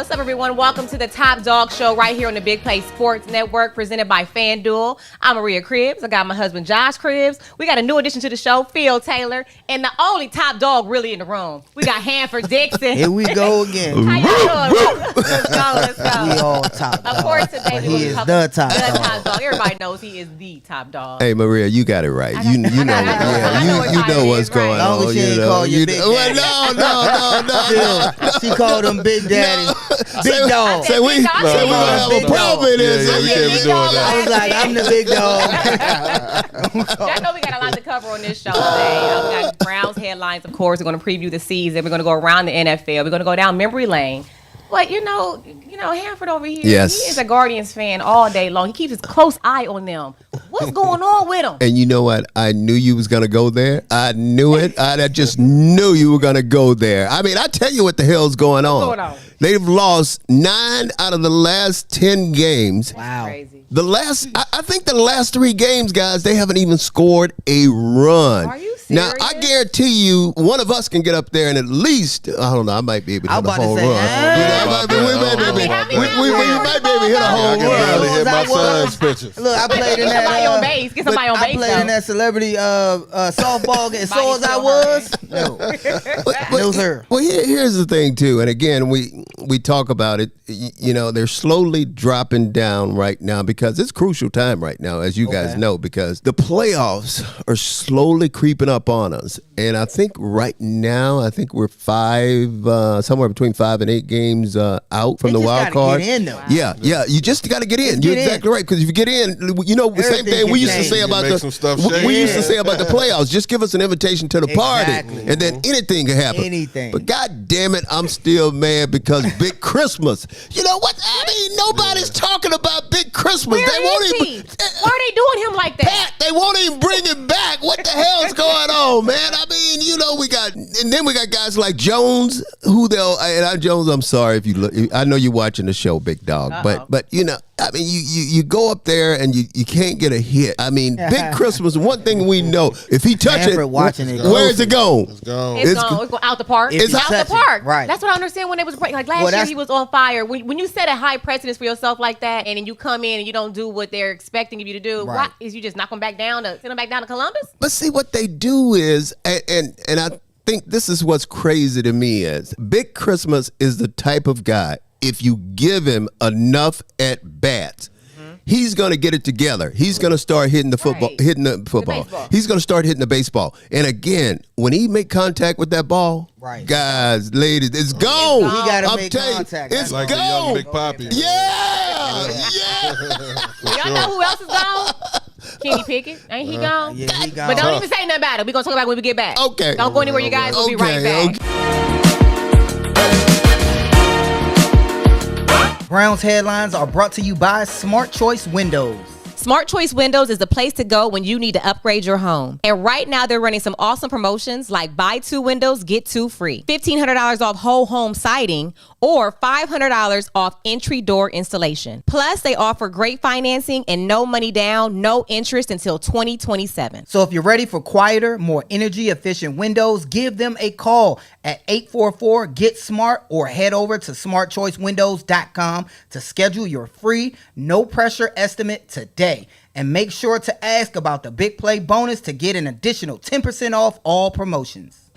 What's up, everyone? Welcome to the Top Dog Show right here on the Big Play Sports Network, presented by FanDuel. I'm Maria Cribbs. I got my husband, Josh Cribbs. We got a new addition to the show, Phil Taylor, and the only top dog really in the room. We got Hanford Dixon. Here we go again. How y'all doing? Let's go. We all top dog. Of course, today he is the top dog. Everybody knows he is the top dog. Hey, Maria, you got it right. You know what's going on. Long as she ain't call you Big Daddy. No. She called him Big Daddy. Big dog. Say we gonna have a problem in this. We can't be doing that. I was like, I'm the big dog. Y'all know we got a lot to cover on this show today. We got Browns headlines, of course. We're going to preview the season. We're going to go around the NFL. We're going to go down memory lane. But, you know, Hanford over here, yes, he is a Guardians fan all day long. He keeps his close eye on them. What's going on with him? And you know what? I knew you was going to go there. I knew it. I just knew you were going to go there. I mean, I tell you what the hell's going on. What's going on? They've lost 9 out of the last 10 games. Wow. Crazy. I think the last 3 games, guys, they haven't even scored a run. Are you serious? Now, I guarantee you, one of us can get up there and at least, I don't know, I might be able to hit a home run. We might be able to hit a home I can barely run. hit my son's pitches. Look, I played in Get somebody on that. base. Get somebody on base. I played in that celebrity softball game. So as I was, no sir. Well, here's the thing too, and again, we talk about it. You know, they're slowly dropping down right now because it's crucial time right now, as you guys know, because the playoffs are slowly creeping up on us, and I think right now, we're somewhere between 5 and 8 games out from the wild card. Get in, though. Yeah, you just got to get in. You're exactly right, because if you get in, the same thing we used to say about the playoffs. Just give us an invitation to the party, and then anything can happen. Anything. But God damn it, I'm still mad because Big Christmas. You know what? I mean, nobody's talking about Big Christmas. Why are they doing him like that? Pat, they won't even bring him back. What the hell's going on, man? I mean, we got guys like Jones, Jones, I'm sorry if you look. I know you're watching the show, Big Dog, but I mean, you go up there and you can't get a hit. I mean, Big Christmas. One thing we know, if he touch it, where's it going? It's gone. It's going out the park. It's out the park. Right. That's what I understand when they was breaking. Like last year, he was on fire. When you set a high precedence for yourself like that, and then you come in and you don't do what they're expecting you to do, right. Why is you just knock them back down send them back down to Columbus? But see, what they do is, and I think this is what's crazy to me is Big Christmas is the type of guy, if you give him enough at bats, he's going to get it together. He's going to start hitting the football, He's going to start hitting the baseball. And again, when he make contact with that ball, guys, ladies, it's gone. He got to make contact. It's like gone. The young Big Papi. Yeah. Y'all know who else is gone? Kenny Pickett. Ain't he gone? Yeah, he gone. But don't even say nothing about it. We're going to talk about it when we get back. Okay. Don't go anywhere, you guys. We'll be right back. Browns headlines are brought to you by Smart Choice Windows. Smart Choice Windows is the place to go when you need to upgrade your home. And right now, they're running some awesome promotions like buy 2 windows, get 2 free. $1,500 off whole home siding or $500 off entry door installation. Plus, they offer great financing and no money down, no interest until 2027. So if you're ready for quieter, more energy-efficient windows, give them a call at 844-GET-SMART or head over to smartchoicewindows.com to schedule your free, no-pressure estimate today. And make sure to ask about the Big Play bonus to get an additional 10% off all promotions.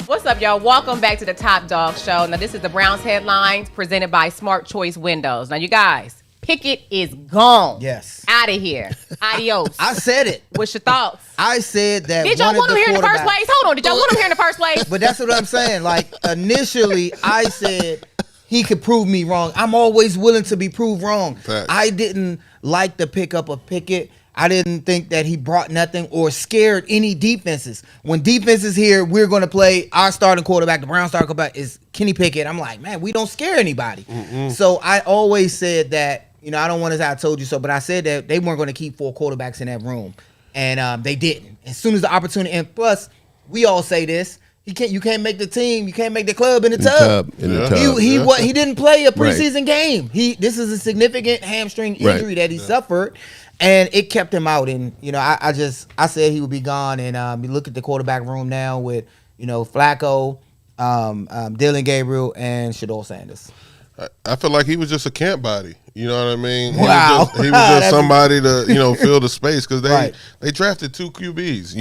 What's up, y'all? Welcome back to the Top Dog Show. Now, this is the Browns headlines presented by Smart Choice Windows. Now, you guys, Pickett is gone. Yes. Out of here. Adios. I said it. What's your thoughts? I said that. Did y'all want him here in the first place? Hold on. Did y'all want him here in the first place? But that's what I'm saying. Like, initially, I said he could prove me wrong. I'm always willing to be proved wrong. Fact. I didn't like the pickup of Pickett. I didn't think that he brought nothing or scared any defenses. When defense is here, we're going to play our starting quarterback. The Browns starting quarterback is Kenny Pickett. I'm like, man, we don't scare anybody. So I always said that, I don't want to say I told you so, but I said that they weren't going to keep 4 quarterbacks in that room. And they didn't. As soon as the opportunity, and plus, we all say this, you can't make the team, you can't make the club in the tub. He didn't play a preseason game. This is a significant hamstring injury that he suffered, and it kept him out. And I said he would be gone. And you look at the quarterback room now with Flacco, Dylan Gabriel, and Shedeur Sanders. I feel like he was just a camp body. You know what I mean? Wow. He was just somebody to fill the space because Right. they drafted 2 QBs.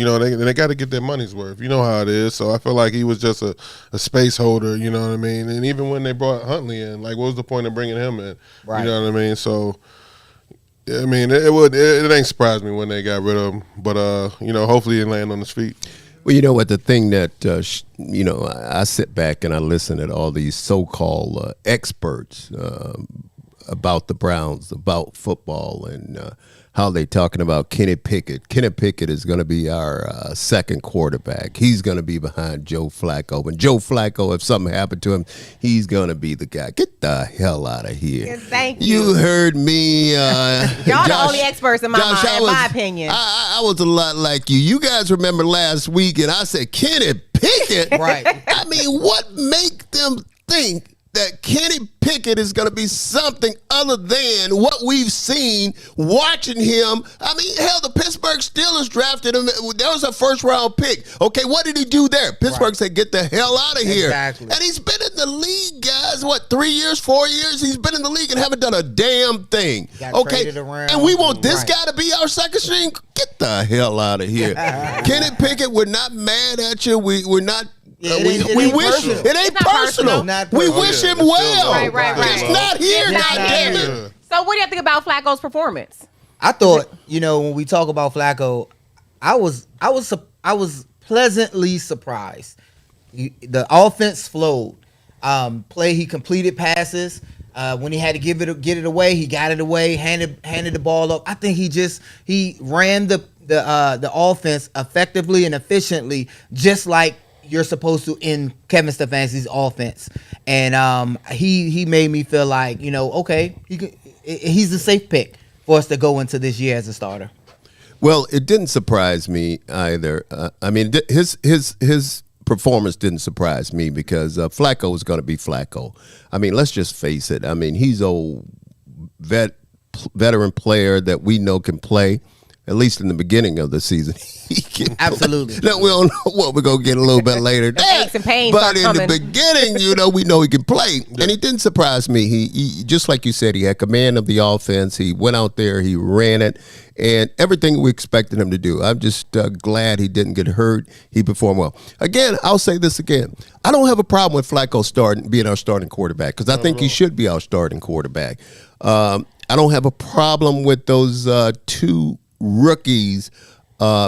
They got to get their money's worth. You know how it is. So I feel like he was just a space holder. You know what I mean? And even when they brought Huntley in, like, what was the point of bringing him in? Right. You know what I mean? So. I mean, it ain't surprised me when they got rid of him, but hopefully he land on his feet. Well, you know what? The thing that I sit back and I listen to all these so-called experts about the Browns, about football, and how they talking about Kenny Pickett. Kenny Pickett is going to be our second quarterback. He's going to be behind Joe Flacco. And Joe Flacco, if something happened to him, he's going to be the guy. Get the hell out of here. Yes, thank you. You heard me. Y'all the only experts in my opinion. I was a lot like you. You guys remember last week, and I said, Kenny Pickett? Right. I mean, what make them think that Kenny Pickett is going to be something other than what we've seen watching him? I mean, hell, the Pittsburgh Steelers drafted him. That was a first-round pick. Okay, what did he do there? Pittsburgh said, get the hell out of here. Exactly. And he's been in the league, guys, 3 years, 4 years? He's been in the league and haven't done a damn thing. Got traded around. And we want this Right. guy to be our second string? Get the hell out of here. Kenny Pickett, we're not mad at you. We're not... Yeah, we ain't wish personal. it ain't It's not personal. Not We personal. wish Yeah, him it's well. still Right, right, right. He's not here. He's not Goddamn here. it. So what do you think about Flacco's performance? I thought, when we talk about Flacco, I was pleasantly surprised. The offense flowed. He completed passes. When he had to get it away, he got it away. Handed the ball up. I think he ran the offense effectively and efficiently, just like you're supposed to in Kevin Stefanski's offense. And he made me feel like, okay, he's a safe pick for us to go into this year as a starter. Well, it didn't surprise me either. I mean, his performance didn't surprise me because Flacco was going to be Flacco. I mean, let's just face it. I mean, he's a veteran player that we know can play. At least in the beginning of the season, he can Absolutely. Now, we don't know what we're going to get a little bit later. aches and pains But start in the coming. beginning, we know he can play. And he didn't surprise me. He just like you said, he had command of the offense. He went out there, he ran it, and everything we expected him to do. I'm just glad he didn't get hurt. He performed well. Again, I'll say this again. I don't have a problem with Flacco being our starting quarterback because I think he should be our starting quarterback. I don't have a problem with those 2 rookies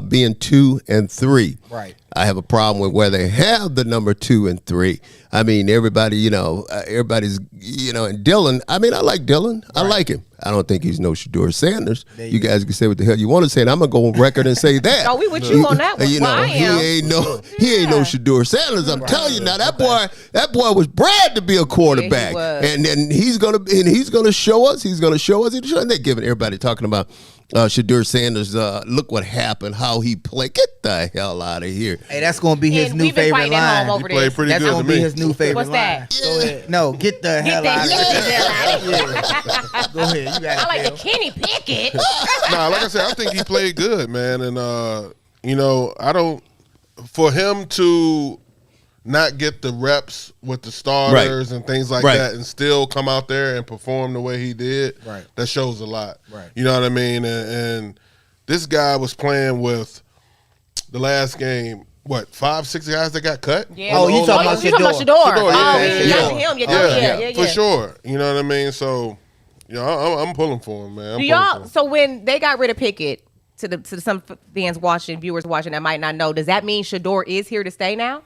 being 2 and 3. Right. I have a problem with where they have the number 2 and 3. I mean, everybody, everybody's, and Dylan. I mean, I like Dylan. Right. I like him. I don't think he's no Shedeur Sanders. You guys can say what the hell you want to say, and I'm gonna go on record and say that. Oh, we with you on that one. He ain't no Shedeur Sanders. I'm telling you now, that boy was bred to be a quarterback, Yeah, he was. and then he's gonna show us. And they're giving everybody talking about Shedeur Sanders. Look what happened, how he played. Get the hell out of here. Hey, that's gonna be his And new we've been favorite fighting at home line. over He played this. pretty That's good to gonna be me. his new favorite What's line. that? Go ahead. No, get the hell out of Get the here. hell out of here. Go ahead. You got it. I like the Phil. Kenny Pickett. Nah, like I said, I think he played good, man. And I don't for him to not get the reps with the starters and things like Right. that and still come out there and perform the way he did, Right. that shows a lot. Right. You know what I mean? And this guy was playing with the last game, 5, 6 guys that got cut? Yeah. Oh, you talking about you talking about Shedeur. Shedeur? Shedeur, Oh, yeah, you got yeah. him. Yeah, For sure. You know what I mean? So, I'm pulling for him, man. Do y'all? So when they got rid of Pickett, to some fans watching, viewers watching that might not know, does that mean Shedeur is here to stay now?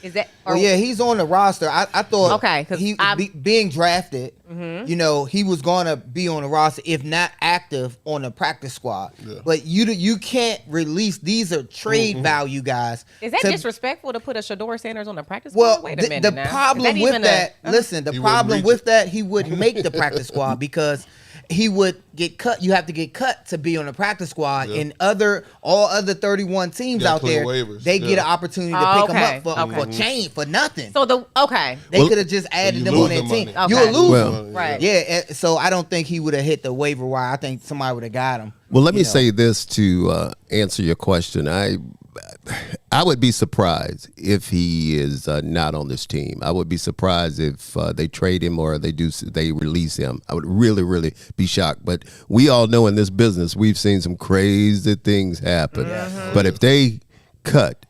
Is that? Or, Well, yeah, he's on the roster. I thought Okay, 'cause he I'm- being drafted, he was gonna be on the roster if not active on the practice squad. Yeah. But you can't release. These are trade value guys. Is that to- disrespectful to put a Shedeur Sanders on the practice Well, squad? Wait a minute the now. Is problem with even that, a- listen, the He problem wouldn't with reach that, he wouldn't make the practice squad because he would get cut. You have to get cut to be on the practice squad. Yeah. And all other 31 teams Yeah, out clear there, waivers. they get Yeah. an opportunity to Oh, pick okay, them up for change, for nothing. So they They could have just added you them lose on their the team. money. Okay. You'll lose Well, them. Right. Yeah, so I don't think he would have hit the waiver wire. I think somebody would have got him. Well, let me You know. say this to answer your question. I would be surprised if he is not on this team. I would be surprised if they trade him or they release him. I would really, really be shocked. But we all know in this business, we've seen some crazy things happen. Mm-hmm. But if they cut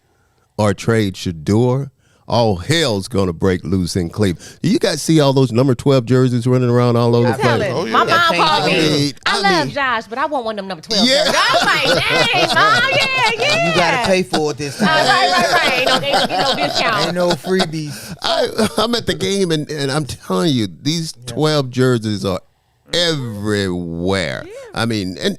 or trade Shedeur, all hell's gonna break loose in Cleveland. Do you guys see all those number 12 jerseys running around all over the place? Oh, yeah. My mom called me. I love Josh, but I want one of them number 12 jerseys. I was like, dang, Mom, yeah. You gotta pay for it this time. Right. Ain't no discount. Ain't no freebies. I'm at the game and I'm telling you, these 12 jerseys are everywhere. Yeah. I mean, and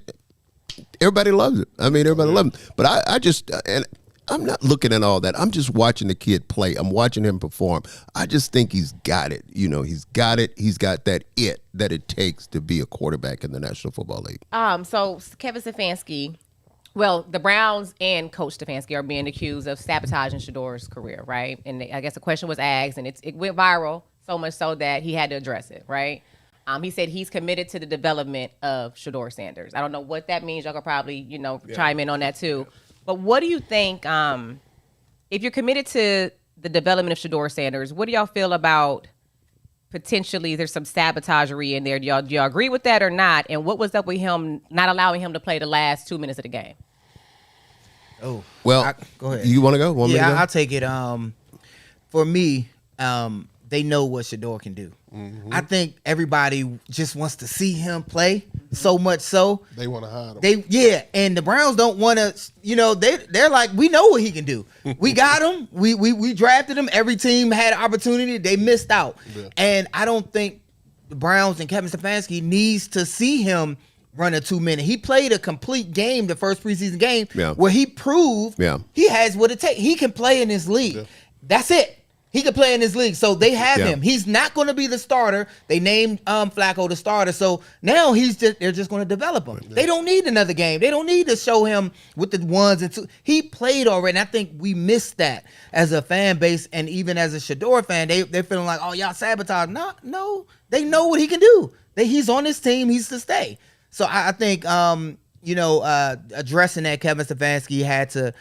everybody loves it. Everybody loves it. But I just and I'm not looking at all that. I'm just watching the kid play. I'm watching him perform. I just think he's got it. He's got it. He's got that it takes to be a quarterback in the National Football League. So Kevin Stefanski, well, the Browns and Coach Stefanski are being accused of sabotaging Shedeur's career, right? And I guess the question was asked, and it went viral so much so that he had to address it, right? He said he's committed to the development of Shedeur Sanders. I don't know what that means. Y'all could probably, chime in on that too. But what do you think, if you're committed to the development of Shedeur Sanders, what do y'all feel about potentially there's some sabotagery in there? Do y'all agree with that or not? And what was up with him not allowing him to play the last 2 minutes of the game? Oh, well, go ahead. You want to go? I'll take it. For me, they know what Shedeur can do. Mm-hmm. I think everybody just wants to see him play so much so they want to hide him. And the Browns don't want to. They're like, we know what he can do. We got him. We drafted him. Every team had an opportunity. They missed out. Yeah. And I don't think the Browns and Kevin Stefanski needs to see him run a 2 minute. He played a complete game, the first preseason game, where he proved he has what it takes. He can play in this league. Yeah. That's it. He could play in this league. So they have him. He's not going to be the starter. They named Flacco the starter. So now they're just going to develop him. Yeah. They don't need another game. They don't need to show him with the ones and two. He played already. And I think we missed that as a fan base. And even as a Shedeur fan, they're feeling like, oh, y'all sabotage. No, they know what he can do. He's on this team. He's to stay. So I think, addressing that, Kevin Stefanski had to,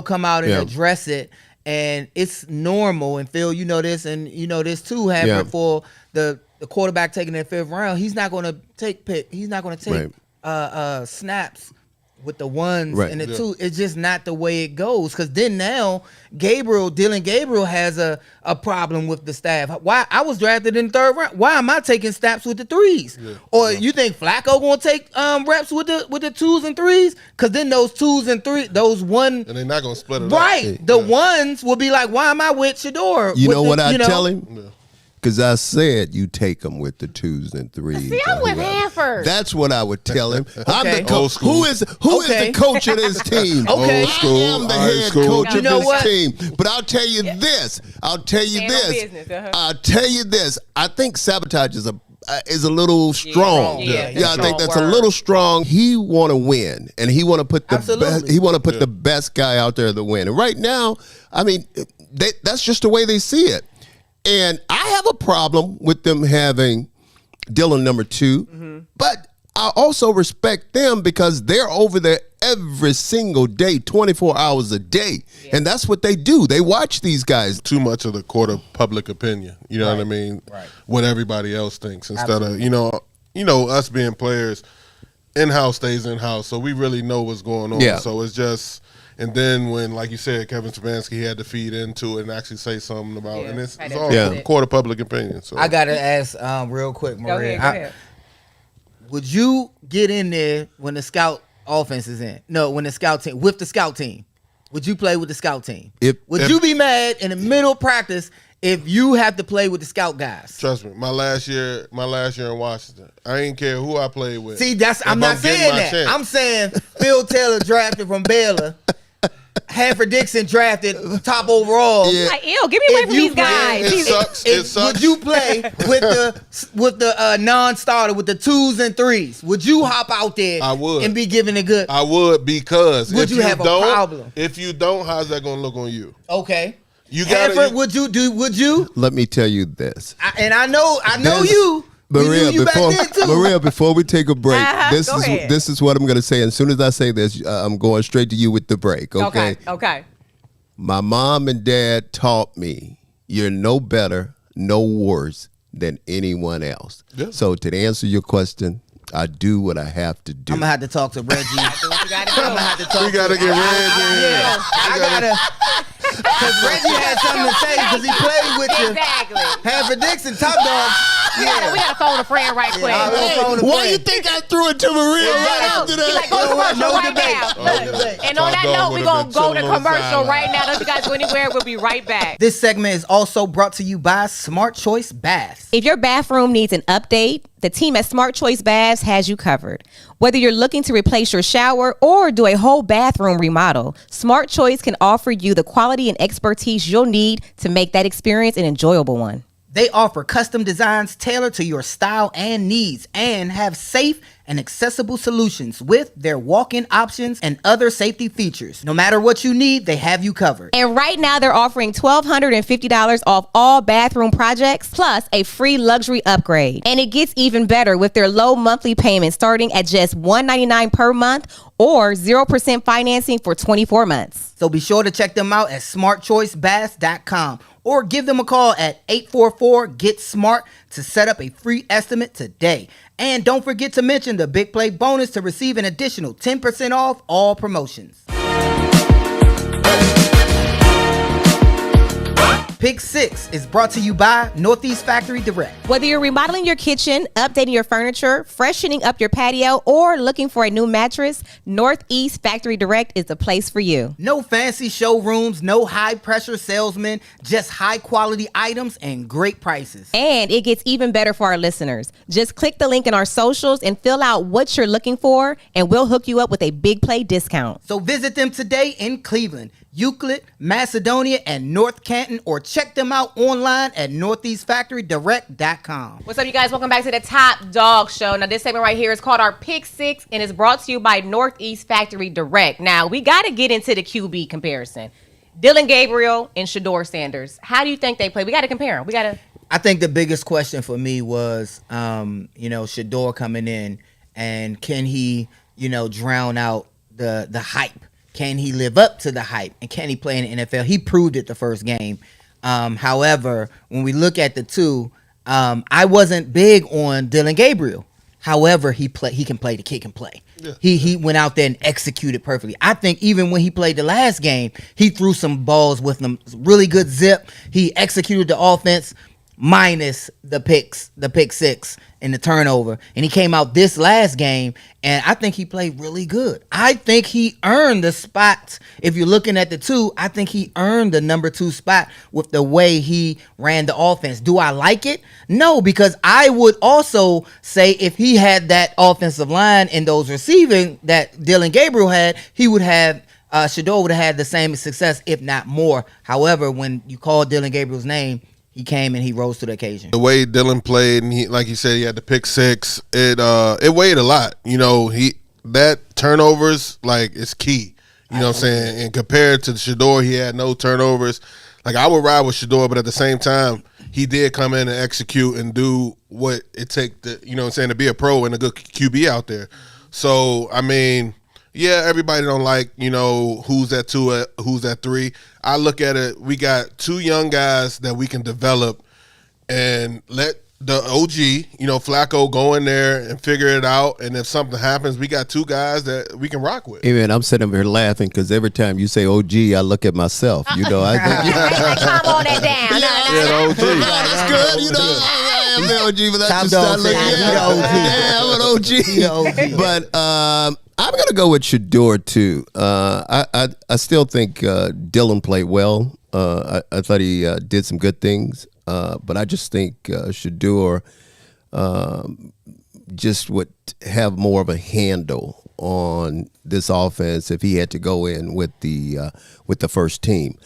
come out and address it. And it's normal, and Phil, you know this, and you know this too. Happened for the quarterback taking the 5th round. He's not going to take snaps with the ones and the two. It's just not the way it goes. Because then now Dylan Gabriel has a problem with the staff. Why I was drafted in the 3rd round? Why am I taking snaps with the 3s? Yeah. Or you think Flacco gonna take reps with the 2s and 3s? Because then those 2s and 3s, those one, and they're not gonna split it right. Up. The ones will be like, why am I with Shedeur? You know what I tell him? Yeah. Because I said you take them with the 2s and 3s. See, I'm with Hanford. That's what I would tell him. I'm the coach. Old school. Who is the coach of this team? Okay. Old school. I am the head coach of this team. But I'll tell you this. I'll tell you this. I think sabotage is a little strong. I think that's a little strong. He want to win, and he want to put the best guy out there to win. And right now, that's just the way they see it. And I have a problem with them having Dylan number 2, but I also respect them because they're over there every single day, 24 hours a day. Yeah. And that's what they do. They watch these guys. Too much of the court of public opinion. You know what I mean? Right. What everybody else thinks instead of, us being players, in-house stays in-house. So we really know what's going on. Yeah. So it's just... And then when, like you said, Kevin Stefanski had to feed into it and actually say something about it. And it's all court of public opinion. So I got to ask real quick, Maria. Go ahead. Would you get in there when the scout offense is in? No, when the scout team, with the scout team. Would you play with the scout team? Would you be mad in the middle of practice if you have to play with the scout guys? Trust me, my last year in Washington, I ain't care who I played with. See, I'm not saying that. Chance. I'm saying Phil Taylor drafted from Baylor. Hanford Dixon drafted top overall. Yeah. Like, ew, get me away from these guys. It sucks. Would you play with the non-starter with the 2s and 3s? Would you hop out there? I would. And be given a good? I would, because would you have a problem? If you don't, how's that going to look on you? Okay. Hanford, would you? Let me tell you this. I know you. Maria, before we take a break, this is what I'm going to say. As soon as I say this, I'm going straight to you with the break. Okay. My mom and dad taught me you're no better, no worse than anyone else. Yeah. So to answer your question, I do what I have to do. I'm gonna have to talk to Reggie. I'm gonna have to talk. We gotta get Reggie. I gotta. Because Reggie had something to say because he played with you. Exactly. Hanford Dixon, Top Dawgs. Yeah. We gotta phone a friend right quick. Why you think I threw it to Maria right after that? Like, go to commercial right now. And on that note, we're gonna go to commercial right now. Don't you guys go anywhere. We'll be right back. This segment is also brought to you by Smart Choice Baths. If your bathroom needs an update, the team at Smart Choice Baths has you covered. Whether you're looking to replace your shower or do a whole bathroom remodel, Smart Choice can offer you the quality and expertise you'll need to make that experience an enjoyable one. They offer custom designs tailored to your style and needs and have safe and accessible solutions with their walk-in options and other safety features. No matter what you need, they have you covered. And right now they're offering $1,250 off all bathroom projects plus a free luxury upgrade. And it gets even better with their low monthly payments starting at just $199 per month or 0% financing for 24 months. So be sure to check them out at smartchoicebaths.com or give them a call at 844-GET-SMART to set up a free estimate today. And don't forget to mention the Big Play bonus to receive an additional 10% off all promotions. Pick 6 is brought to you by Northeast Factory Direct. Whether you're remodeling your kitchen, updating your furniture, freshening up your patio, or looking for a new mattress, Northeast Factory Direct is the place for you. No fancy showrooms, no high-pressure salesmen, just high-quality items and great prices. And it gets even better for our listeners. Just click the link in our socials and fill out what you're looking for, and we'll hook you up with a Big Play discount. So visit them today in Cleveland, Euclid, Macedonia, and North Canton, or check them out online at northeastfactorydirect.com. What's up, you guys? Welcome back to the Top Dawg Show. Now, this segment right here is called our Pick 6, and it's brought to you by Northeast Factory Direct. Now, we got to get into the QB comparison. Dylan Gabriel and Shedeur Sanders. How do you think they play? We got to compare them. I think the biggest question for me was, Shedeur coming in, and can he, drown out the hype? Can he live up to the hype? And can he play in the NFL? He proved it the first game. However, when we look at the two, I wasn't big on Dylan Gabriel. However, he can play the kick and play. Yeah. He went out there and executed perfectly. I think even when he played the last game, he threw some balls with them. Really good zip. He executed the offense minus the pick 6 and the turnover. And he came out this last game, and I think he played really good. I think he earned the spot. If you're looking at the two, I think he earned the number 2 spot with the way he ran the offense. Do I like it? No, because I would also say if he had that offensive line and those receiving that Dylan Gabriel had, he would have Shedeur would have had the same success, if not more. However, when you call Dylan Gabriel's name, he came and he rose to the occasion. The way Dylan played, and he, like you said, he had the pick 6. It weighed a lot. That turnovers, is key. You know what I'm saying? And compared to Shedeur, he had no turnovers. I would ride with Shedeur, but at the same time, he did come in and execute and do what it takes to, to be a pro and a good QB out there. So, yeah, everybody don't like, who's at 2, who's at 3. I look at it, we got 2 young guys that we can develop and let the OG, Flacco, go in there and figure it out. And if something happens, we got 2 guys that we can rock with. Hey, man, I'm sitting over here laughing because every time you say OG, I look at myself. I think calm on that down. Yeah, OG. That's good, I'm the OG, but that's just not looking at I'm an OG. But I'm going to go with Shedeur, too. I still think Dylan played well. I thought he did some good things. But I just think Shedeur just would have more of a handle on this offense if he had to go in with the first team.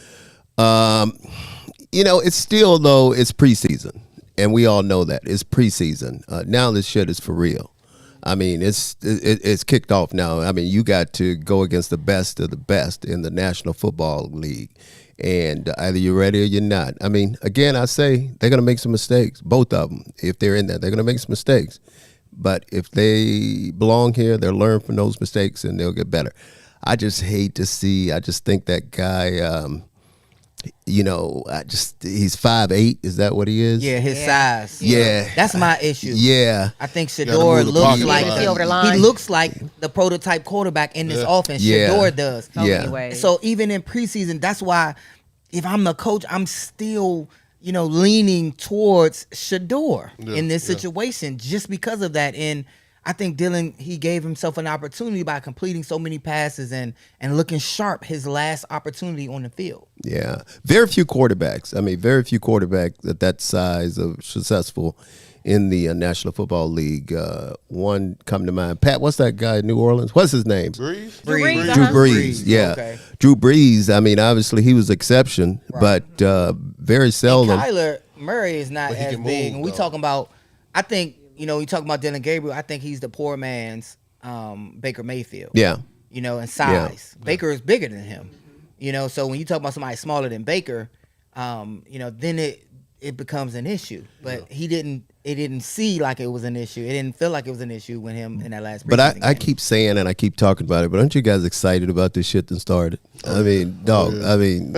It's still, though, it's preseason. And we all know that. It's preseason. Now this shit is for real. It's kicked off now. You got to go against the best of the best in the National Football League. And either you're ready or you're not. Again, I say they're going to make some mistakes, both of them. If they're in there, they're going to make some mistakes. But if they belong here, they'll learn from those mistakes and they'll get better. I just hate to see, I just think that guy, he's 5'8". Is that what he is? Yeah, his size. Yeah. That's my issue. Yeah. I think gotta Shedeur move the looks pocket like line. Over the line. he looks like the prototype quarterback in this offense. Yeah. Shedeur does. Yeah. many ways. So even in preseason, that's why if I'm the coach, I'm still, leaning towards Shedeur in this situation just because of that. And I think Dylan, he gave himself an opportunity by completing so many passes and looking sharp his last opportunity on the field. Yeah. Very few quarterbacks at that size of successful in the National Football League. One come to mind. Pat, what's that guy in New Orleans? What's his name? Breeze? Drew Brees. Drew Brees, yeah. Okay. Drew Brees, I mean, obviously he was exception, but very seldom. Kyler Murray is not But he as can big. move, And we though. talking about, I think, you talking about Dylan Gabriel, I think he's the poor man's Baker Mayfield. Yeah. In size. Baker is bigger than him. So when you talk about somebody smaller than Baker, then it becomes an issue. But it didn't see like it was an issue. It didn't feel like it was an issue with him in that last But preseason I game. keep saying and I keep talking about it, but aren't you guys excited about this shit that started? I mean, dog, Yeah.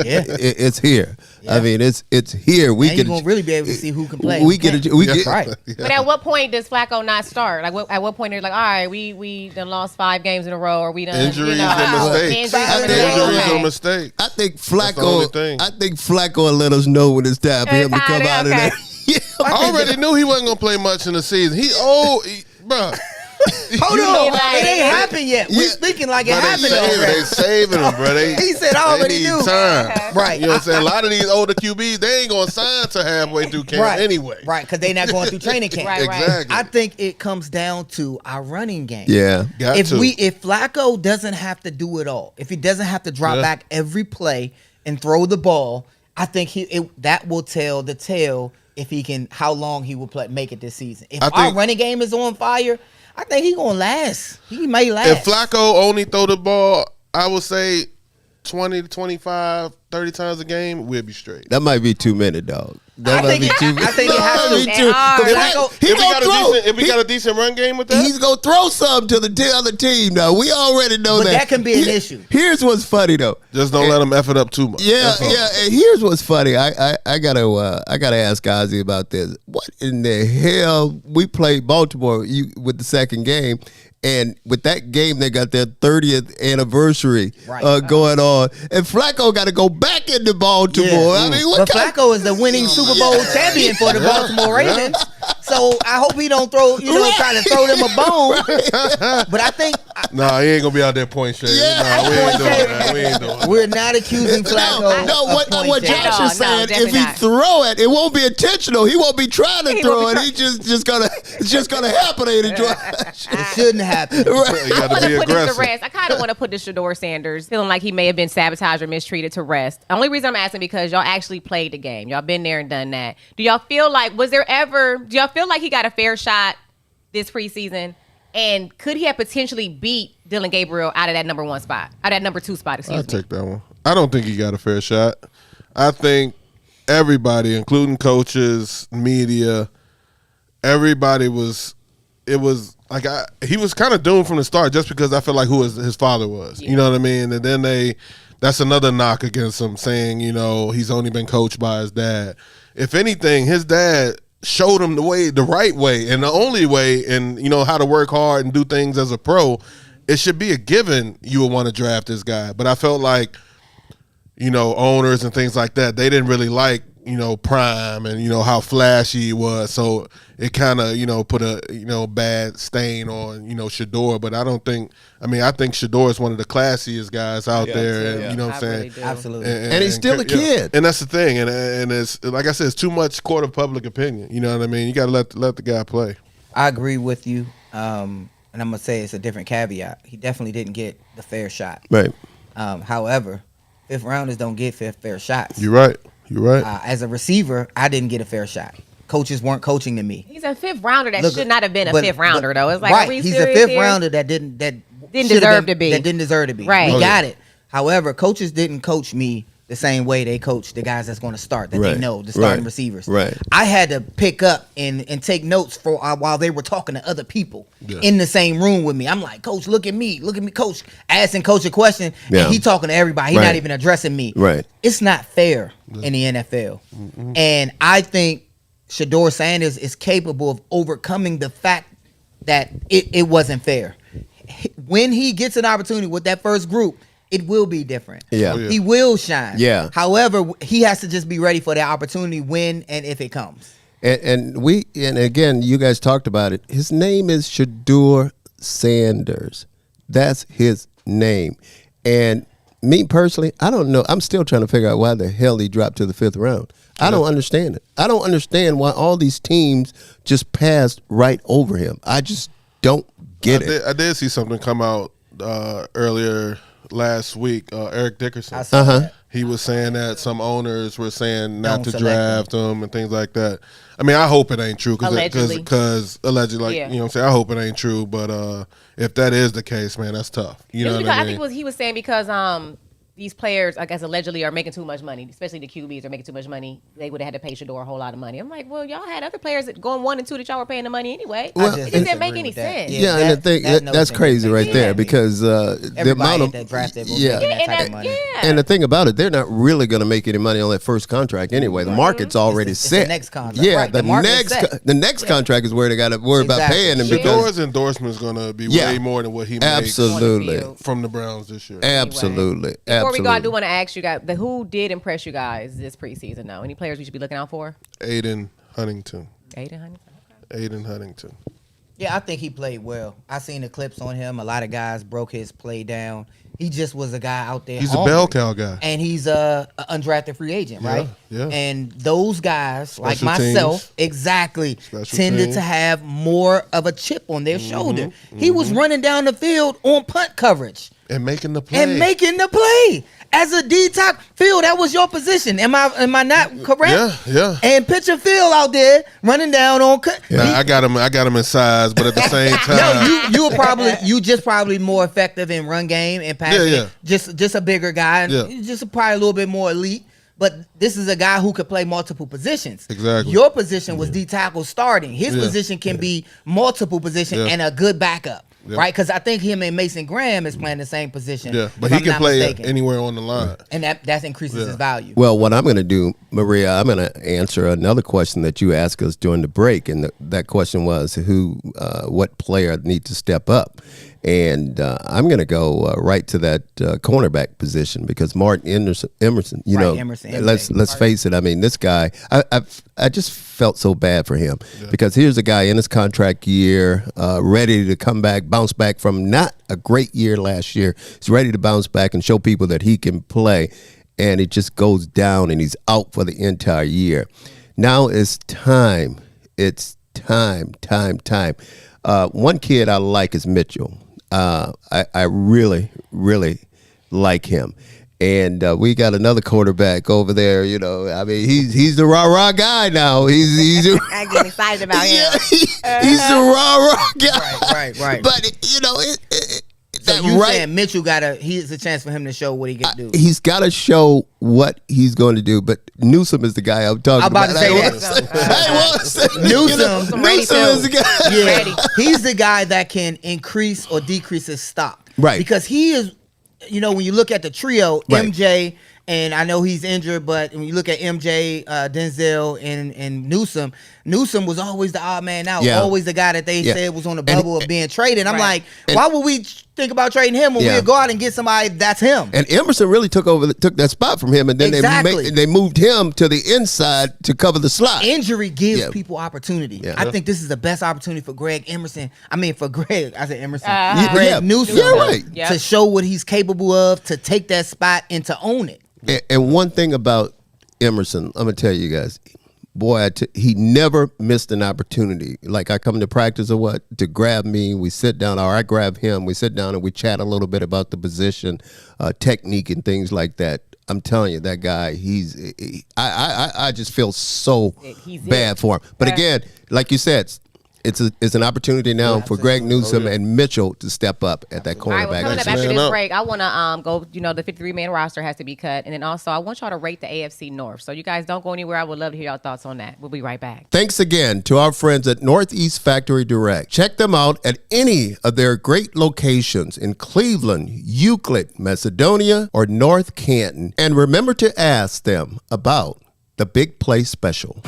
it's here. Yeah. I mean, it's here. We and can you're gonna really be able to see who can play. we get right. But at what point does Flacco not start? Like, at what point they're like, all right, we done lost 5 games in a row, or we done Injuries you know, and mistakes. injuries and Injuries mistakes. or Okay. mistakes. I think That's the only Flacco. thing. I think Flacco will let us know when it's time for him to come out of Okay. that. Yeah. I already knew he wasn't gonna play much in the season. Bro. Hold You on, mean like- it ain't happened yet. We speaking like it They happened saving, already. they saving him, bro. He said, I already they need knew. time. Right. You know what I'm saying? A lot of these older QBs, they ain't gonna sign to halfway through camp Right. anyway. Right, because they not going through training camp. Right. Exactly. I think it comes down to our running game. Yeah. Got If to. if Flacco doesn't have to do it all, if he doesn't have to drop back every play and throw the ball, I think that will tell the tale if he can how long he will make it this season. If I our think- running game is on fire, I think he gonna last. He may last. If Flacco only throw the ball, I would say 20 to 25, 30 times a game, we'll be straight. That might be too many, dog. I think it has to. He If we got a decent run game with that, He's gonna throw some to the other team. Now we already know But that. that can be an issue. Here's what's funny though. just don't let him F it up too much. Yeah, That's all. yeah. And here's what's funny. I gotta ask Ozzy about this. What in the hell? We played Baltimore with the second game. And with that game, they got their 30th anniversary going on. And Flacco got to go back into Baltimore. I mean, but Flacco is the winning Super Bowl champion for the Baltimore Ravens. So I hope he don't throw, try to throw them a bone. But I think Nah, he ain't gonna be out there point shaving. Yeah. Nah, we ain't doing that. We ain't doing that. we're not accusing Flacco. No, of what point shaving. Josh is No, saying, if definitely he not. throw it, it won't be intentional. He won't be trying to He throw won't it. be He just gonna it's just gonna happen. Ain't it? It shouldn't happen. You I got want to be to put this to aggressive. rest. I kind of want to put this Shedeur Sanders, feeling like he may have been sabotaged or mistreated, to rest. The only reason I'm asking because y'all actually played the game. Y'all been there and done that. Do y'all feel like do y'all feel like he got a fair shot this preseason? And could he have potentially beat Dylan Gabriel out of that number 1 spot, out of that number 2 spot? I'll Excuse me. take that one. I don't think he got a fair shot. I think everybody, including coaches, media, everybody was. It was like he was kind of doomed from the start just because I feel like who his father was. You know what I mean? And then that's another knock against him, saying he's only been coached by his dad. If anything, his dad showed him the right way and the only way, and how to work hard and do things as a pro. It should be a given you would want to draft this guy, but I felt like owners and things like that, they didn't really like Prime and how flashy he was, so it kind of put a bad stain on Shedeur. But I think Shedeur is one of the classiest guys out there, and you know what I'm saying. really do. Absolutely. And he's still a kid. And that's the thing, and it's like I said, it's too much court of public opinion. You know what I mean? You got to let the guy play. I agree with you. And I'm going to say it's a different caveat. He definitely didn't get the fair shot. Right. However, fifth rounders don't get fair shots. You're right. As a receiver, I didn't get a fair shot. Coaches weren't coaching to me. He's a 5th rounder that Look, should not have been a but- 5th rounder, though. It's like, right, are we he's a serious fifth here? rounder that didn't deserve to be. That didn't deserve to be. Right. We Oh, got it. However, coaches didn't coach me the same way they coach the guys that's going to start, that they know, the starting receivers. Right. I had to pick up and take notes for while they were talking to other people in the same room with me. I'm like, Coach, look at me, Coach. Asking Coach a question, and he talking to everybody. He's not even addressing me. Right. It's not fair in the NFL. Mm-hmm. And I think Shedeur Sanders is capable of overcoming the fact that it wasn't fair. When he gets an opportunity with that first group, it will be different. Yeah. He will shine. Yeah. However, he has to just be ready for that opportunity when and if it comes. And again, you guys talked about it. His name is Shedeur Sanders. That's his name. And me personally, I don't know. I'm still trying to figure out why the hell he dropped to the 5th round. I don't understand it. I don't understand why all these teams just passed right over him. I just don't get it. I did see something come out earlier last week. Eric Dickerson. He was saying that some owners were saying not to draft him and things like that. I mean, I hope it ain't true because allegedly, like, you know what I'm saying? I hope it ain't true, but if that is the case, man, that's tough. You know what I mean? I think he was saying because these players, I guess, allegedly are making too much money, especially the QBs are making too much money. They would have had to pay Shedeur a whole lot of money. I'm like, well, y'all had other players that going 1 and 2 that y'all were paying the money anyway. Well, it just didn't make any sense. Yeah, and the thing that's crazy right there because the amount of that drafted and the thing about it, they're not really going to make any money on that first contract anyway. The market's already set. The next contract. Yeah, the next contract is where they got to worry about paying him. Shedeur's endorsement is going to be way more than what he makes from the Browns this year. Absolutely. Before we go, I do want to ask you guys, who did impress you guys this preseason, though? Any players we should be looking out for? Aiden Huntington. Aiden Huntington. Yeah, I think he played well. I seen the clips on him. A lot of guys broke his play down. He just was a guy out there. He's a bell cow guy. And he's a undrafted free agent, right? Yeah. And those guys, like myself, tended to have more of a chip on their shoulder. He was running down the field on punt coverage. And making the play. As a D-top, Phil, that was your position. Am I not correct? Yeah. And picture Phil out there running down on cut. Yeah, I got him in size, but at the same time, you just probably more effective in run game and passing. Yeah. Just a bigger guy, and just probably a little bit more elite. But this is a guy who could play multiple positions. Exactly. Your position was D-tackle starting. His position can be multiple positions and a good backup. Yep. Right, because I think him and Mason Graham is playing the same position. Yeah, but he can play anywhere on the line, and that increases his value. Well, what I'm going to do, Maria, I'm going to answer another question that you asked us during the break, and that question was what player needs to step up, and I'm going to go right to that cornerback position because Martin Emerson. Let's face it. I mean, this guy, I just felt so bad for him because here's a guy in his contract year, ready to come back, bounce back from not a great year last year. He's ready to bounce back and show people that he can play, and it just goes down and he's out for the entire year. Now it's time. It's time. One kid I like is Mitchell. I really, really like him. And we got another quarterback over there. You know, I mean, he's the rah-rah guy now. He's I get excited about him. He's the rah-rah guy. Right. But So you saying Mitchell he's a chance for him to show what he can do. He's got to show what he's going to do. But Newsome is the guy I'm talking about. I'm about to say that. Newsome is the guy. Yeah, he's the guy that can increase or decrease his stock. Right. Because he is. You know, when you look at the trio, MJ, and I know he's injured, but when you look at MJ, Denzel, and Newsome was always the odd man out, always the guy that they said was on the bubble of being traded. I'm like, why would we think about trading him when we'll go out and get somebody that's him? And Emerson really took that spot from him, and then they moved him to the inside to cover the slot. Injury gives people opportunity. Yeah. I think this is the best opportunity for Greg Emerson. I mean, for Greg, I said Emerson. Greg Newsome to show what he's capable of, to take that spot and to own it. And one thing about Emerson, I'm going to tell you guys, boy, he never missed an opportunity. Like I come to practice to grab me, we sit down, or I grab him, we sit down and we chat a little bit about the position, technique and things like that. I'm telling you, that guy, I just feel so bad for him. But again, like you said, it's an opportunity now for Greg Newsome and Mitchell to step up at that All right, well, cornerback. coming up after this break, I want to go, the 53-man roster has to be cut. And then also, I want y'all to rate the AFC North. So you guys don't go anywhere. I would love to hear y'all thoughts on that. We'll be right back. Thanks again to our friends at Northeast Factory Direct. Check them out at any of their great locations in Cleveland, Euclid, Macedonia, or North Canton. And remember to ask them about the Big Play Special.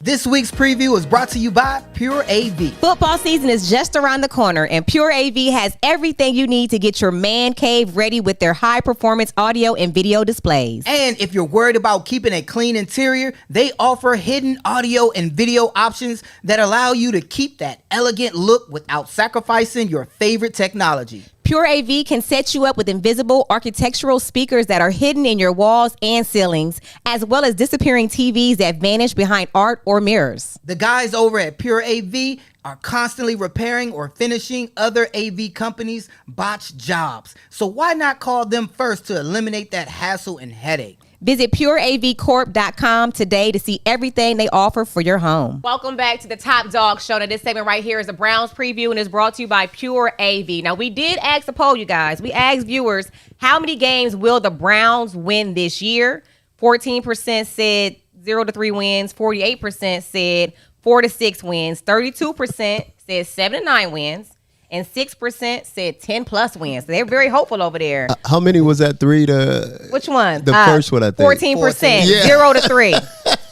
This week's preview is brought to you by Pure AV. Football season is just around the corner, and Pure AV has everything you need to get your man cave ready with their high-performance audio and video displays. And if you're worried about keeping a clean interior, they offer hidden audio and video options that allow you to keep that elegant look without sacrificing your favorite technology. Pure AV can set you up with invisible architectural speakers that are hidden in your walls and ceilings, as well as disappearing TVs that vanish behind art or mirrors. The guys over at Pure AV are constantly repairing or finishing other AV companies' botched jobs. So why not call them first to eliminate that hassle and headache? Visit pureavcorp.com today to see everything they offer for your home. Welcome back to the Top Dawgs Show. Now, this segment right here is a Browns preview and is brought to you by Pure AV. Now, we did ask a poll, you guys. We asked viewers, how many games will the Browns win this year? 14% said 0-3 wins. 48% said 4-6 wins. 32% said 7-9 wins. And 6% said 10+ wins. So they're very hopeful over there. How many was that? 3 to... Which one? The first one, I think. 14%. Yeah. 0-3.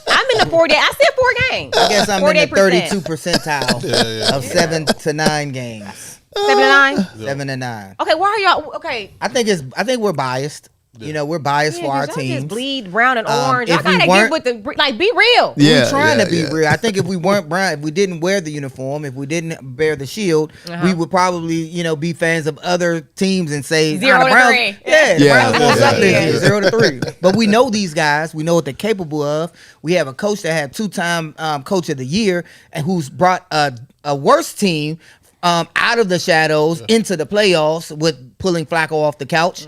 I'm in the 48. I said 4 games. I guess I'm in the 48%. 32 percentile of 7 to 9 games. 7 to 9? 7 to 9. Okay, why are y'all... Okay. I think we're biased. You know, we're biased for our y'all teams. just bleed brown and orange. Y'all if we gotta get with the... Like, be real. Yeah, we're trying to be yeah. real. I think if we weren't brown, if we didn't wear the uniform, if we didn't bear the shield, we would probably, be fans of other teams and say 0 the to Browns, 3. Yeah, the Yeah, Browns won yeah, something this yeah. year, 0 to 3. But we know these guys. We know what they're capable of. We have a coach that had 2-time coach of the year and who's brought a worse team out of the shadows into the playoffs with pulling Flacco off the couch.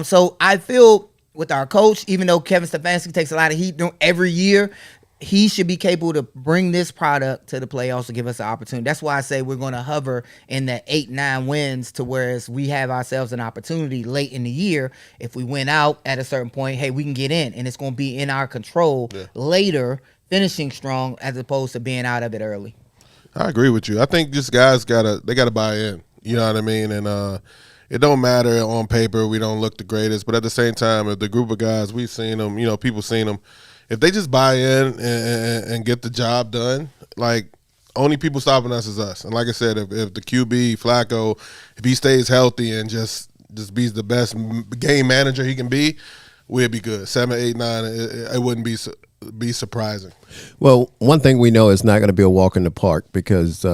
So I feel with our coach, even though Kevin Stefanski takes a lot of heat every year, he should be capable to bring this product to the playoffs to give us an opportunity. That's why I say we're going to hover in that 8-9 wins to whereas we have ourselves an opportunity late in the year. If we win out at a certain point, hey, we can get in, and it's going to be in our control later, finishing strong as opposed to being out of it early. I agree with you. I think just guys gotta buy in. You know what I mean? And it don't matter on paper. We don't look the greatest, but at the same time, if the group of guys we've seen them, people seen them, if they just buy in and get the job done, like only people stopping us is us. And like I said, if the QB Flacco, if he stays healthy and just be the best game manager he can be, we'll be good. 7, 8, 9. It wouldn't be surprising. Well, one thing we know is not going to be a walk in the park because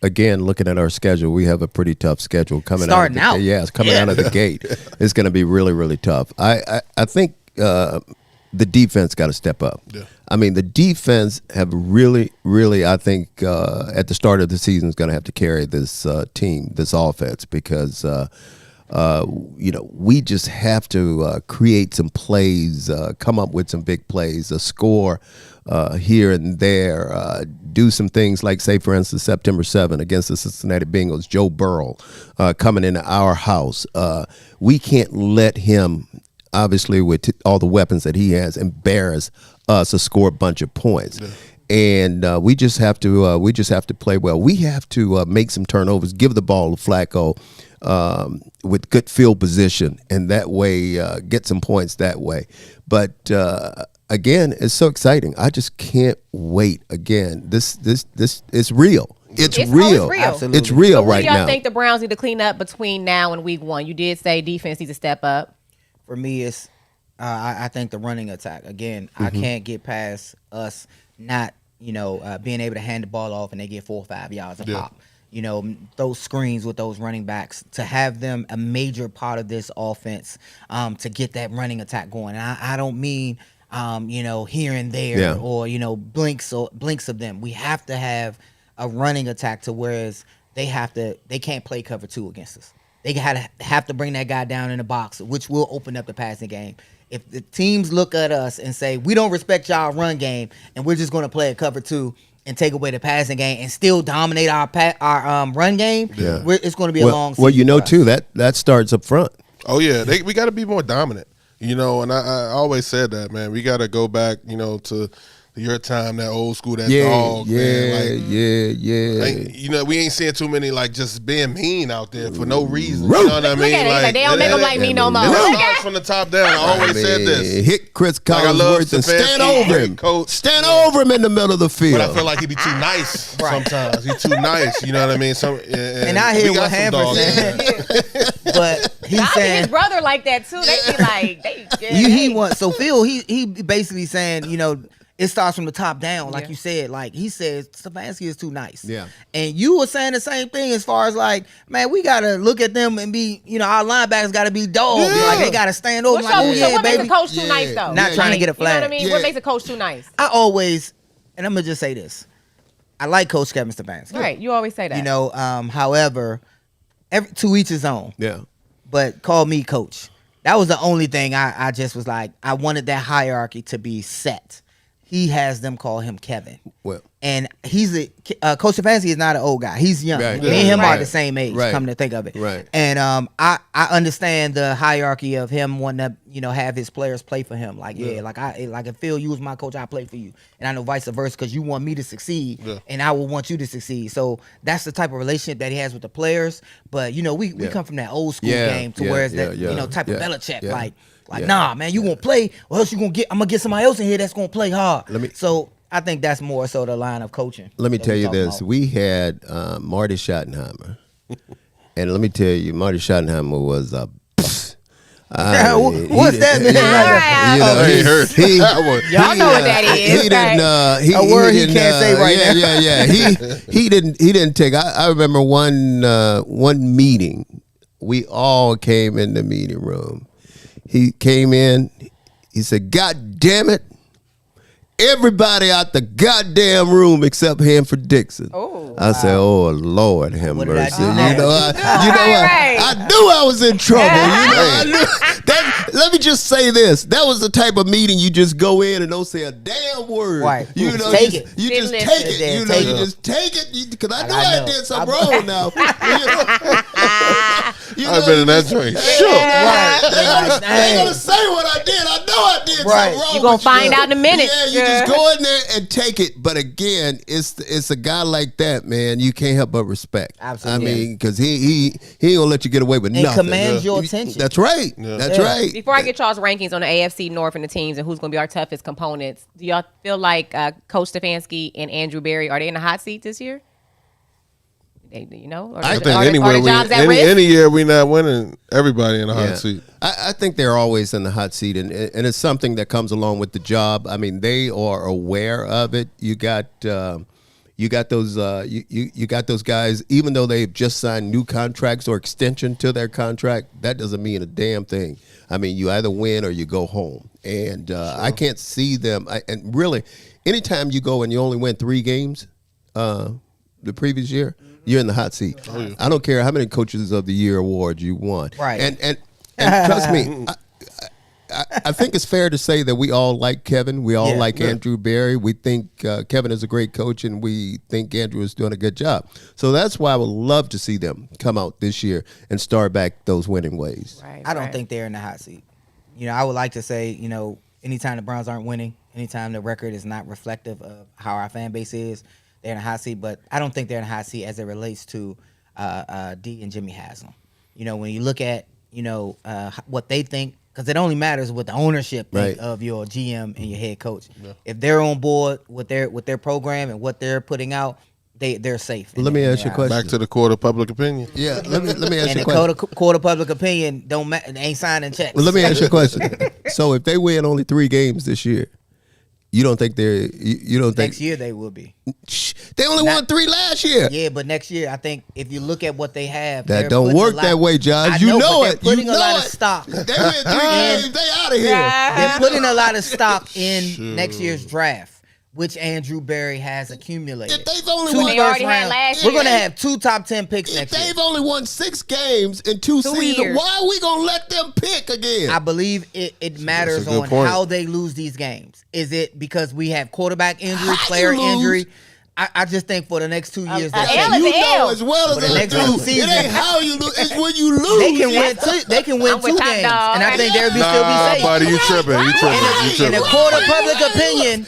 again, looking at our schedule, we have a pretty tough schedule coming out. Yeah, it's coming out of the gate. It's going to be really, really tough. I think the defense got to step up. Yeah. I mean, the defense have really, really, I think, at the start of the season is going to have to carry this team, this offense, because we just have to create some plays, come up with some big plays, a score here and there, do some things like, say, for instance, September 7 against the Cincinnati Bengals, Joe Burrow coming into our house. We can't let him, obviously, with all the weapons that he has, embarrass us or score a bunch of points. Yeah. And we just have to play well. We have to make some turnovers, give the ball to Flacco with good field position, and that way get some points that way. But again, it's so exciting. I just can't wait. Again, this is real. It's real. Absolutely. It's real right now. What do y'all think the Browns need to clean up between now and week 1? You did say defense needs to step up. For me, it's I think the running attack. Again, I can't get past us not being able to hand the ball off and they get 4 or 5 yards a pop. Those screens with those running backs, to have them a major part of this offense, to get that running attack going. And I don't mean here and there or blinks of them. We have to have a running attack to whereas they can't play cover 2 against us. they have to bring that guy down in the box, which will open up the passing game. If the teams look at us and say, we don't respect y'all run game, and we're just going to play a cover 2 and take away the passing game and still dominate our run game, it's going to be a long season. Well, you know, too, that starts up front. Oh, yeah. We got to be more dominant, you know, and I always said that, man. We got to go back, you know, to your time, that old school, that dog, man. Like, you know, we ain't seeing too many, like, just being mean out there for no reason. You know what I mean? Like, they don't make them like me no more. It starts from the top down. I always said this. Hit Chris Collinsworth and stand over him. Coach. Stand over him in the middle of the field. But I feel like he be too nice sometimes. He's too nice. You know what I mean? And I hear what Hammer saying. But he's saying his brother like that too. They be like, he wants. So Phil, he basically saying, you know, it starts from the top down, like you said. Like he says, Stefanski is too nice. Yeah. And you were saying the same thing as far as like, man, we gotta look at them and be, you know, our linebackers gotta be dogs. Yeah. Like they gotta stand over. So what makes a coach too nice though? Not trying to get a flag. You know what I mean? What makes a coach too nice? I always, and I'm gonna just say this, I like Coach Kevin Stefanski. Right. You always say that. You know, however, to each his own. Yeah. But call me coach. That was the only thing I just was like, I wanted that hierarchy to be set. He has them call him Kevin. Well, and he's Coach Stefanski is not an old guy. He's young. Right. Me and him are the same age. Right. Come to think of it. Right. And I understand the hierarchy of him wanting to, you know, have his players play for him. Like like if Phil, you was my coach, I play for you, and I know vice versa because you want me to succeed, and I will want you to succeed. So that's the type of relationship that he has with the players. But you know, we come from that old school game to where it's that you know type of Belichick like nah, man, you gonna play, or else I'm gonna get somebody else in here that's gonna play hard. So I think that's more so the line of coaching. Let me tell you this: we had Marty Schottenheimer, and let me tell you, Marty Schottenheimer was a. What's that mean? Y'all know what that is. He didn't. A word he can't say right now. Yeah. He didn't take. I remember one meeting. We all came in the meeting room. He came in. He said, "God damn it! Everybody out the goddamn room except Hanford Dixon." I said, "Oh Lord, have mercy." I knew I was in trouble. I knew that. Let me just say this: that was the type of meeting you just go in and don't say a damn word. Right. You know, take it. You just take it. You know, you just take it because I knew I did something wrong now. I've been in that joint. Sure. Right. They ain't gonna say what I did. I know I did something wrong. You're gonna find out in a minute. Yeah, you just go in there and take it. But again, it's a guy like that, man. You can't help but respect. Absolutely. I mean, because he ain't gonna let you get away with nothing. Commands your attention. That's right. That's right. Before I get y'all's rankings on the AFC North and the teams and who's gonna be our toughest components, do y'all feel like Coach Stefanski and Andrew Berry, are they in the hot seat this year? You know, I think any year we not winning, everybody in the hot seat. I think they're always in the hot seat, and it's something that comes along with the job. I mean, they are aware of it. You got those you got those guys, even though they've just signed new contracts or extension to their contract, that doesn't mean a damn thing. I mean, you either win or you go home, and I can't see them. And really, anytime you go and you only win 3 games, the previous year, you're in the hot seat. Oh, yeah. I don't care how many Coaches of the Year awards you won. Right. And trust me, I think it's fair to say that we all like Kevin. We all like Andrew Berry. We think Kevin is a great coach, and we think Andrew is doing a good job. So that's why I would love to see them come out this year and start back those winning ways. Right, I don't think they're in the hot seat. You know, I would like to say, you know, anytime the Browns aren't winning, anytime the record is not reflective of how our fan base is, they're in a hot seat, but I don't think they're in a hot seat as it relates to D and Jimmy Haslam. You know, when you look at, you know, what they think, because it only matters what the ownership think of your GM and your head coach. Yeah. If they're on board with their program and what they're putting out, they're safe. Let me ask you a question. Back to the court of public opinion. Yeah, let me ask you a question. And the court of public opinion ain't signing checks. Well, let me ask you a question. So if they win only 3 games this year, you don't think next year they will be? They only won 3 last year. Yeah, but next year I think if you look at what they have, that don't work that way, Josh. You know it. They're putting a lot of stock. They win 3 games. They out of here. They're putting a lot of stock in next year's draft, which Andrew Berry has accumulated. If they've only Two won, They already first had round- last We're year. gonna have 2 top 10 picks if next year. they've only won 6 games in 2 seasons, years. why are we gonna let them pick again? I believe it matters That's a good on point. how they lose these games. Is it because we have quarterback injury, How player you lose? injury? I just think for the next 2 years, L they're is safe. You an know L. as well For as the I next do. two seasons. It ain't how you lose; it's when you lose. They can win. They can win I'm with 2 Top games, Dog. and I think they'll still Nah, be safe. buddy, you tripping. You tripping. You In tripping. a court of public opinion,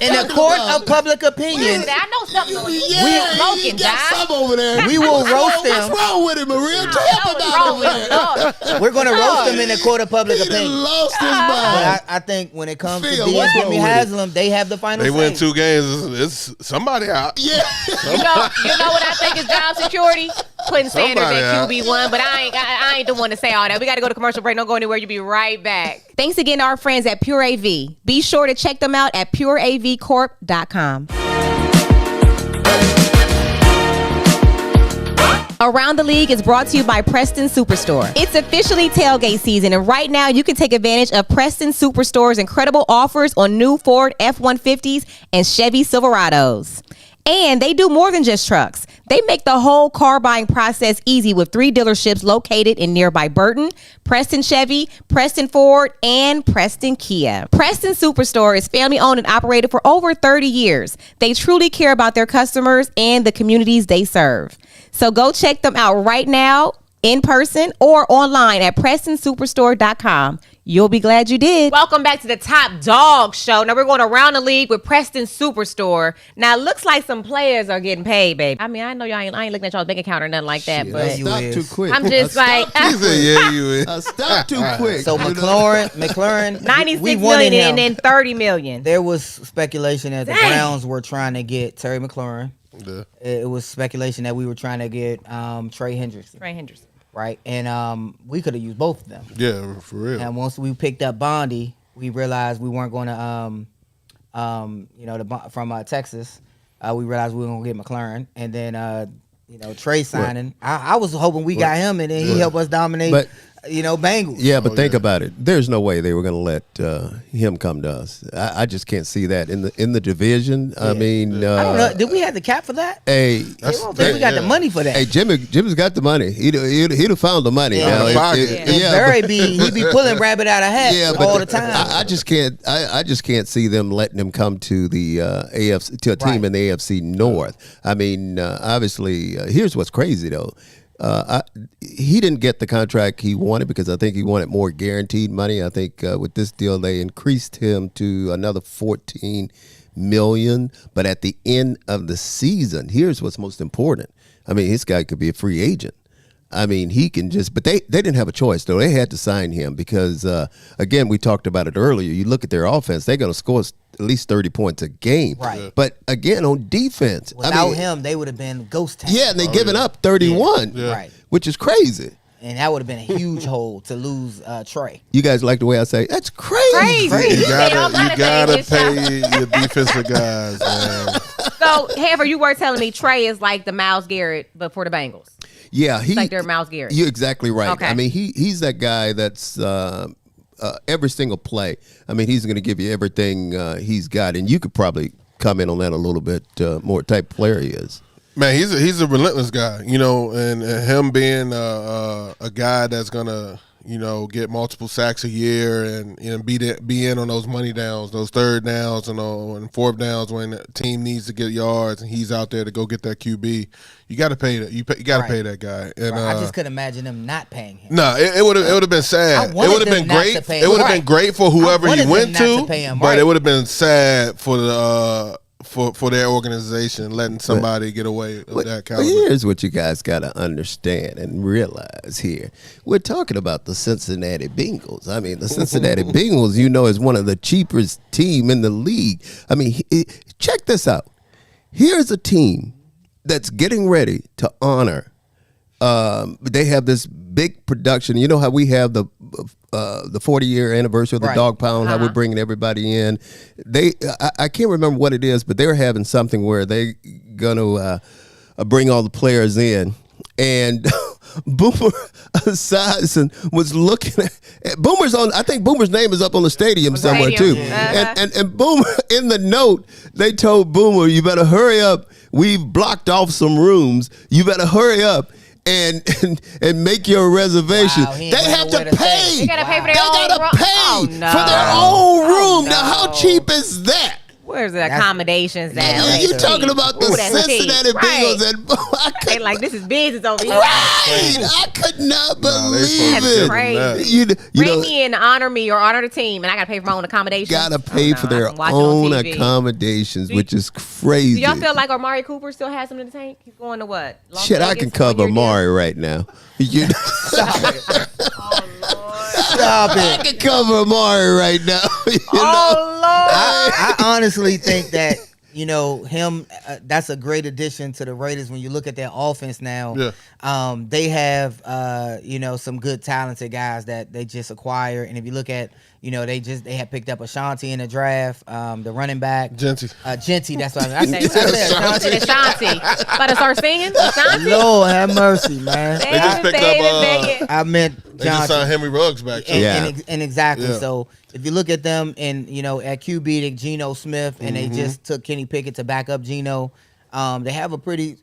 in a court of public opinion, I know something. Yeah, smoking, he got Doc. some over there. we will roast What's them. wrong with him, Maria? Tell him What's about wrong it. with him? We're gonna roast them in a court of public He done opinion. lost his But mind. I think when it comes Phil, to what's Jimmy wrong with it? Haslam, they have the final They say. win 2 games. It's somebody out. Yeah. You know what I think is job security? Putting Sanders Somebody at out. QB1, but I ain't the one to say all that. We got to go to commercial break. Don't go anywhere. You'll be right back. Thanks again to our friends at Pure AV. Be sure to check them out at pureavcorp.com. Around the League is brought to you by Preston Superstore. It's officially tailgate season, and right now you can take advantage of Preston Superstore's incredible offers on new Ford F-150s and Chevy Silverados. And they do more than just trucks. They make the whole car buying process easy with 3 dealerships located in nearby Burton, Preston Chevy, Preston Ford, and Preston Kia. Preston Superstore is family owned and operated for over 30 years. They truly care about their customers and the communities they serve. So go check them out right now in person or online at PrestonSuperstore.com. You'll be glad you did. Welcome back to the Top Dog Show. Now we're going around the league with Preston Superstore. Now it looks like some players are getting paid, baby. I mean, I know y'all ain't, I ain't looking at y'all's bank account or nothing like that, I but you stopped is. too quick. I'm just I like, stopped He said, yeah, you is. I stopped too quick. So You know? McLaurin, 96 we wanted million him. and then 30 million. There was speculation that the Dang. Browns were trying to get Terry McLaurin. Yeah. It was speculation that we were trying to get Trey Hendrickson, Trey Henderson. right? And we could have used both of them. Yeah, for real. And once we picked up Bondi, we realized we weren't going to, from Texas. We realized we were going to get McLaurin, and then Trey signing. I was hoping we got him, and then he helped us dominate. But- Bengals. Yeah, but think yeah. about it. There's no way they were going to let him come to us. I just can't see that in the division. I mean, I don't know. Did we have the cap for that? hey, I don't think we got the money for that. hey, Jimmy's got the money. He'd have found the money. Yeah. Now, Out of pocket. Barry he be pulling rabbit out of hat Yeah, but all the time. I just can't. I just can't see them letting him come to the AFC to a team Right. in the AFC North. I mean, obviously, here's what's crazy though. He didn't get the contract he wanted because I think he wanted more guaranteed money. I think with this deal they increased him to another $14 million. But at the end of the season, here's what's most important. I mean, this guy could be a free agent. I mean, he can just, but they didn't have a choice, though. They had to sign him because, again, we talked about it earlier. You look at their offense, they're going to score at least 30 points a game. Right. Yeah. But, again, on defense. Without him, they would have been ghost town. Yeah, and they giving up 31, Yeah. Right. which is crazy. And that would have been a huge hole to lose Trey. You guys like the way I say, that's crazy. Crazy. You gotta gotta pay your defensive guys, man. So, Heather, you were telling me Trey is like the Myles Garrett, but for the Bengals. Yeah, he's like they're Myles Garrett. You're exactly right. Okay. I mean, he's that guy that's every single play. I mean, he's going to give you everything he's got, and you could probably comment on that a little bit more. Type player he is. Man, he's a relentless guy, and him being a guy that's gonna, get multiple sacks a year and be in on those money downs, those third downs, and fourth downs when the team needs to get yards, and he's out there to go get that QB. You got to pay that. You got to Right. pay that guy. And I just couldn't imagine them not paying him. no, it would have been sad. I It wanted would have been them not great. to pay It him. would have been Right. great for whoever I he wanted went them not to, to pay him, but right. it would have been sad for the for their organization letting somebody get away with But that caliber. here's what you guys got to understand and realize here. We're talking about the Cincinnati Bengals. I mean, the Cincinnati Bengals, is one of the cheapest team in the league. I mean, check this out. Here's a team that's getting ready to honor. They have this big production. You know how we have the 40-year anniversary of the Right. Dog Pound, how we're bringing everybody in. I can't remember what it is, but they're having something where they're going to bring all the players in. And Boomer Esiason was looking at Boomer's on. I think Boomer's name is up on the stadium somewhere too. And Boomer, in the note, they told Boomer, "You better hurry up. We've blocked off some rooms. You better hurry up." And make your reservation. Wow, they have to pay. They gotta pay for their for their own room. Now, how cheap is that? Where's the accommodations at? You talking about the Cincinnati Bengals They like, this is business over here. Right. I could not believe it. Crazy. You Bring me in, honor me, or honor the team, and I gotta pay for my own accommodations. Gotta pay for their own accommodations, which is crazy. Do y'all feel like Amari Cooper still has something in the tank? He's going to what? Las Shit, Vegas I can cover Amari right now. You know? Oh, Lord. Stop it. I can cover Amari right now. Oh, Lord. I honestly think that, him, that's a great addition to the Raiders when you look at their offense now. Yeah. They have, some good talented guys that they just acquired. And if you look at, they had picked up Ashanti in the draft, the running back. Genty, that's what I said. Ashanti. About to start singing? Ashanti? Lord have mercy, man. They just picked up, I meant they just signed Henry Ruggs back. Too. And exactly. Yeah. So if you look at them and, at QB, they Geno Smith, and they just took Kenny Pickett to back up Geno. They have a pretty,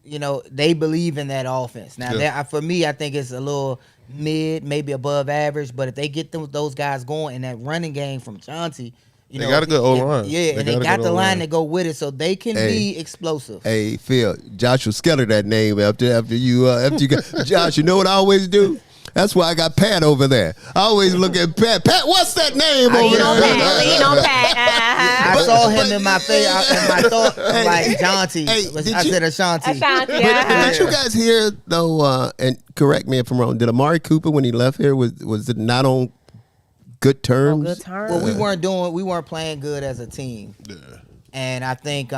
they believe in that offense. Now, for me, I think it's a little mid, maybe above average. But if they get those guys going in that running game from Chauncey, they got a good O-line. Yeah, and they got the line to go with it, so they can be explosive. Hey, Phil, Joshua Skeller that name after you got Josh. You know what I always do? That's why I got Pat over there. I always look at Pat. Pat, what's that name over there? Lean on Pat. I saw him in my face, and my thought like Jonty. I said Ashanti. Ashanti. Did you guys hear though? And correct me if I'm wrong. Did Amari Cooper when he left here was it not on good terms? Good terms. Well, we weren't playing good as a team. Yeah. And I think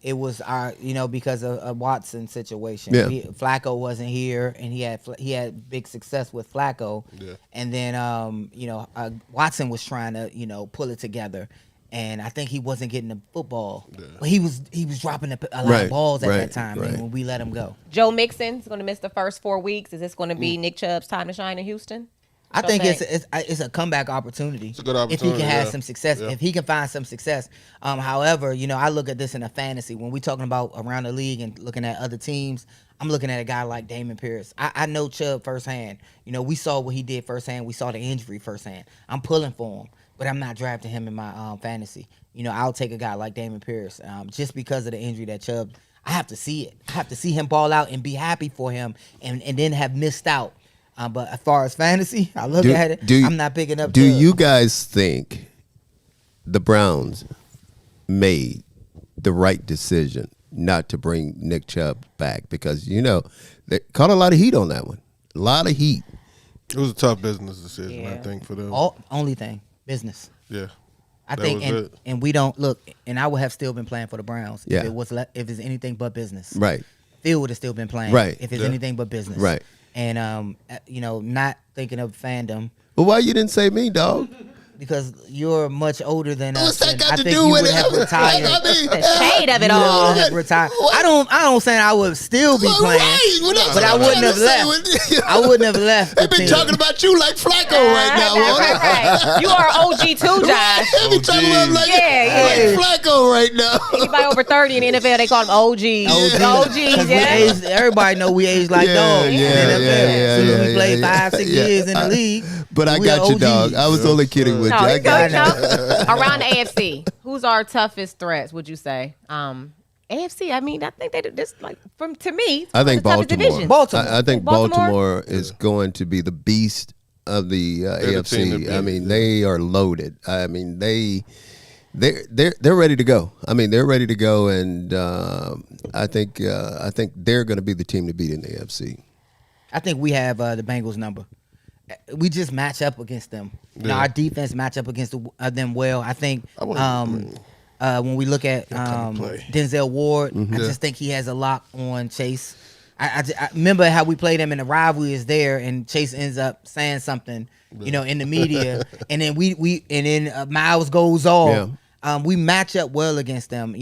it was our, because of a Watson situation. Yeah. Flacco wasn't here, and he had big success with Flacco. Yeah. And then Watson was trying to pull it together, and I think he wasn't getting the football. Yeah. But he was dropping a lot of balls at that time when we let him go. Joe Mixon's going to miss the first 4 weeks. Is this going to be Nick Chubb's time to shine in Houston? I think it's a comeback opportunity. It's a good opportunity if he can have some success. Yeah. If he can find some success. However, I look at this in a fantasy. When we're talking about around the league and looking at other teams, I'm looking at a guy like Damon Pierce. I know Chubb firsthand. We saw what he did firsthand. We saw the injury firsthand. I'm pulling for him, but I'm not drafting him in my fantasy. I'll take a guy like Damon Pierce just because of the injury that Chubb. I have to see it. I have to see him ball out and be happy for him, and then have missed out. But as far as fantasy, I look at it. I'm not picking up. Do you guys think the Browns made the right decision not to bring Nick Chubb back? Because they caught a lot of heat on that one. A lot of heat. It was a tough business decision, I think, for them. Only thing, business. Yeah. I think, and we don't look. And I would have still been playing for the Browns if it was if it's anything but business. Right. Phil would have still been playing. Right. If it's anything but business. Right. And not thinking of fandom. Well, why you didn't say me, dog? Because you're much older than us. What's that got to think do you with would it? have retired. The shade of it all. Retired. I don't say I would still be playing, but I wouldn't have left. I wouldn't have left. They've been talking about you like Flacco right now. Right. You are OG too, Josh. They be talking about like Flacco right now. Anybody over 30 in the NFL, they call him OG. OG, yeah. Everybody know we age like dogs. Yeah. We played 5-6 years in the league. But I got you, dog. I was only kidding with you. I got you. Around the AFC, who's our toughest threats, would you say? AFC, I mean, I think they just to me, I think Baltimore. I think Baltimore is going to be the beast of the AFC. I mean, they are loaded. I mean, they're ready to go. I mean, they're ready to go, and I think they're going to be the team to beat in the AFC. I think we have the Bengals number. We just match up against them. Our defense match up against them well. I think when we look at Denzel Ward, I just think he has a lock on Chase. I remember how we played him and the rivalry is there, and Chase ends up saying something, in the media, and then Miles goes off. we match up well against them.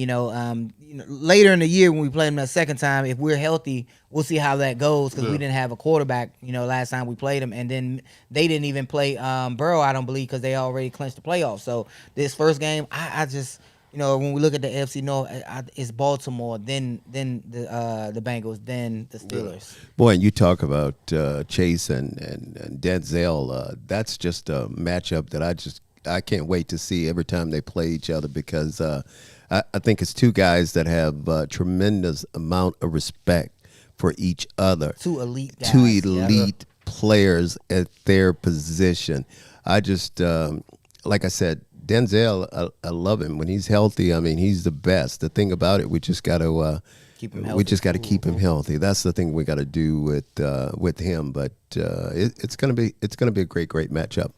Later in the year when we play them that second time, if we're healthy, we'll see how that goes because we didn't have a quarterback, last time we played them. And then they didn't even play Burrow, I don't believe, because they already clinched the playoffs. So this first game, I just, when we look at the AFC North, it's Baltimore, then the Bengals, then the Steelers. Boy, and you talk about Chase and Denzel. That's just a matchup that I can't wait to see every time they play each other because I think it's two guys that have tremendous amount of respect for each other. Two elite guys. Two elite players at their position. I just, like I said, Denzel, I love him. When he's healthy, I mean, he's the best. The thing about it, we just got to keep him healthy. We just got to keep him healthy. That's the thing we got to do with him. But it's gonna be a great matchup.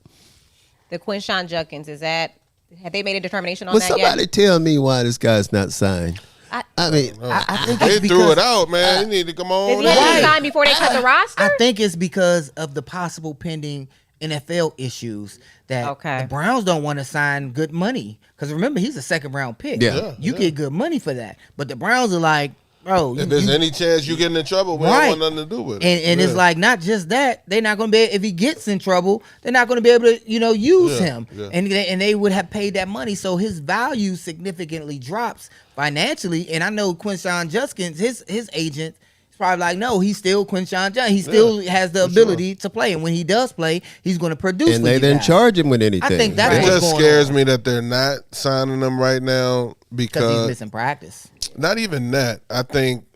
The Quinshon Judkins, have they made a determination on that yet? Well, somebody tell me why this guy's not signed. I mean, I think they it's threw it out, man. He need to come on. Does he have to sign before they cut the roster? I think it's because of the possible pending NFL issues that the Browns don't want to sign good money. Because remember, he's a second-round pick. You get good money for that. But the Browns are like, bro. If there's any chance you getting in trouble, we don't want nothing to do with it. And it's like, not just that. They're not going to be, if he gets in trouble, they're not going to be able to, use him. Yeah. And they would have paid that money. So his value significantly drops financially. And I know Quinshon Judkins, his agent, probably like, no, he's still Quinshon Judkins. He still has the ability to play, and when he does play, he's going to produce. And they didn't charge him with anything. I think that's it. Just scares me that they're not signing him right now because he's missing practice. Not even that. I think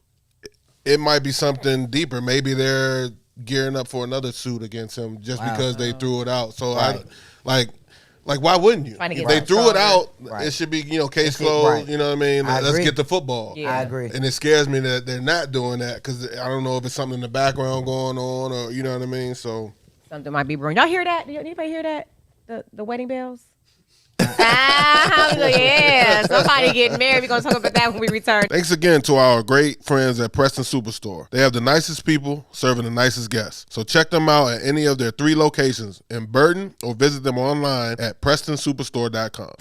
it might be something deeper. Maybe they're gearing up for another suit against him just because they threw it out. So Like, why wouldn't you? If they threw it out, it should be, case closed. You know what I mean? Let's get the football. Yeah. I agree. And it scares me that they're not doing that because I don't know if it's something in the background going on or, you know what I mean? So something might be brewing. Y'all hear that? Anybody hear that? The wedding bells? Yeah, somebody getting married. We're going to talk about that when we return. Thanks again to our great friends at Preston Superstore. They have the nicest people serving the nicest guests. So check them out at any of their 3 locations in Burton or visit them online at PrestonSuperstore.com.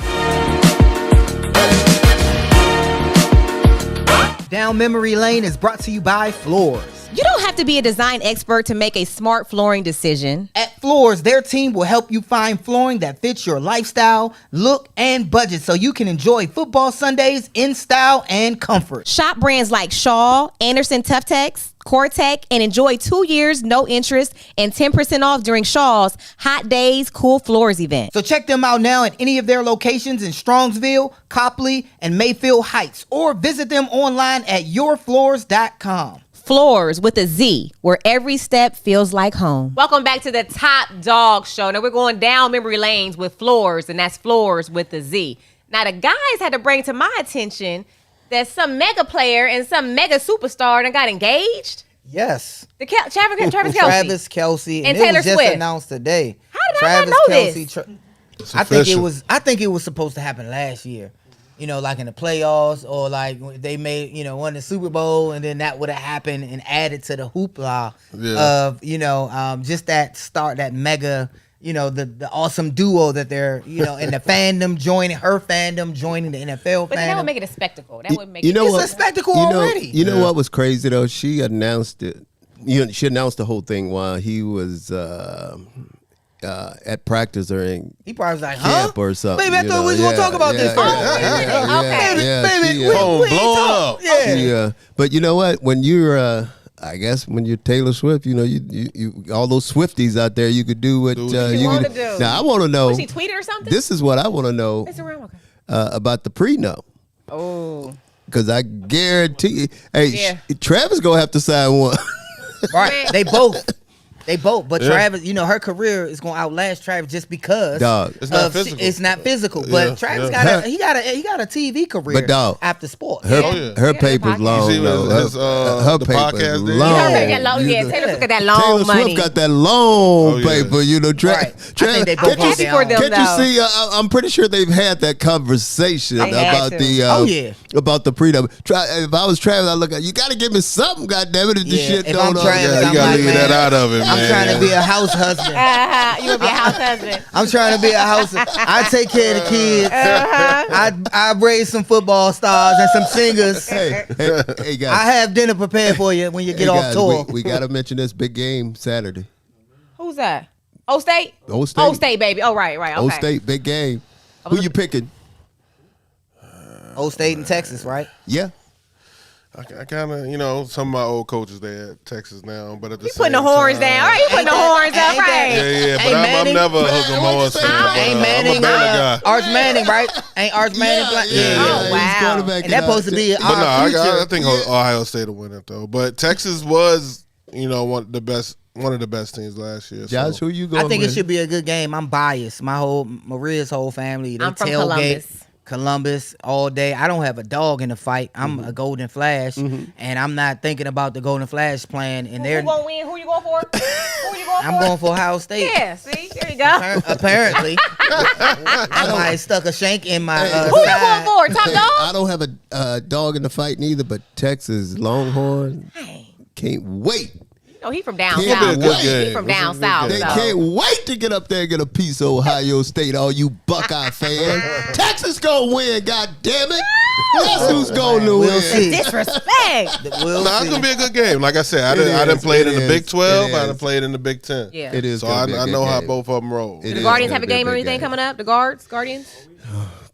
Down Memory Lane is brought to you by Floors. You don't have to be a design expert to make a smart flooring decision. At Floors, their team will help you find flooring that fits your lifestyle, look, and budget so you can enjoy football Sundays in style and comfort. Shop brands like Shaw, Anderson Tuftex, Cortec, and enjoy 2 years, no interest, and 10% off during Shaw's Hot Days Cool Floors event. So check them out now at any of their locations in Strongsville, Copley, and Mayfield Heights, or visit them online at yourfloors.com. Floors with a Z, where every step feels like home. Welcome back to the Top Dog Show. Now we're going down memory lanes with Floors, and that's Floors with a Z. Now the guys had to bring to my attention that some mega player and some mega superstar that got engaged. Yes. Travis Kelce. Travis Kelce. And Taylor it was just Swift. announced today. How did I not know this? I think it was supposed to happen last year. Like in the playoffs or like they made, won the Super Bowl and then that would have happened and added to the hoopla of, just that start, that mega, the awesome duo that they're, and the fandom joining the NFL fandom. But that would make it a spectacle. That would make it's a spectacle already. What was crazy though? She announced it. She announced the whole thing while he was at practice or in he probably was like, camp or something. Baby, I thought we was going to talk about this. Okay. Blown up. Yeah. But you know what? When you're, I guess when you're Taylor Swift, you all those Swifties out there, you could do what you want to do. Now, I want to know. Was she tweeted or something? This is what I want to know about the prenup. Oh. Because I guarantee, Travis going to have to sign one. Right. They both. But Travis, her career is going to outlast Travis just because it's not physical. It's not physical. But Travis got a TV career but dog, after sports. Her paper's long. Her paper's long. Taylor Swift got that long money. Taylor Swift got that long paper. Travis, I think they both can't you see? I'm pretty sure they've had that conversation about the prenup. If I was Travis, I'd look at you. Got to give me something, goddammit, if this shit if don't. I'm Travis, you got to leave that out of it, man. I'm trying to be a house husband. You gonna be a house husband? I'm trying to be a house. I take care of the kids. I raise some football stars and some singers. Hey, guys. I have dinner prepared for you when you get off guys, tour. We got to mention this big game Saturday. Who's that? O State? O State. O State, baby. Oh, right. Okay. O State, big game. Who you picking? O State in Texas, right? Yeah. I kind of, some of my old coaches there at Texas now, but at the You same putting the horns time, down. All right, you putting the horns up, right? Yeah, but Ain't I'm Manning? never a hook 'em horse fan. But, Ain't I'm a Manning, Baylor guy. Arch Manning, right? Ain't Arch Manning? Oh, wow. He's quarterbacking And that's supposed to be But no, our future. I think Ohio State will win it though. But Texas was, one of the best teams last year. Josh, so. who you going I think with? it should be a good game. I'm biased. Maria's whole family, they I'm from tailgate Columbus. Columbus all day. I don't have a dog in the fight. I'm a Golden Flash, and I'm not thinking about the Golden Flash playing. And Who gonna win? Who you going for? Who you going for? I'm going for Ohio State. Yeah, see? There you go. Apparently, somebody stuck a shank in my Who you going side. for? Top dog? I don't have a dog in the fight neither, but Texas Longhorn can't wait. Oh, he from down Yeah, south. but good He game. from It's a down good south. game. They so. can't wait to get up there and get a piece of Ohio State, all you Buckeye fans. Texas gonna win, god damn it. That's who's gonna We'll win. see. Disrespect. We'll It's see. gonna be a good game. Like I said, I It didn't is, play it it in the is, Big 12. it I is. didn't play it in the Big 10. Yeah. It is So gonna be a I good know how game. both of them roll. It The is Guardians gonna have a be a game or big anything game. coming up? The Guardians?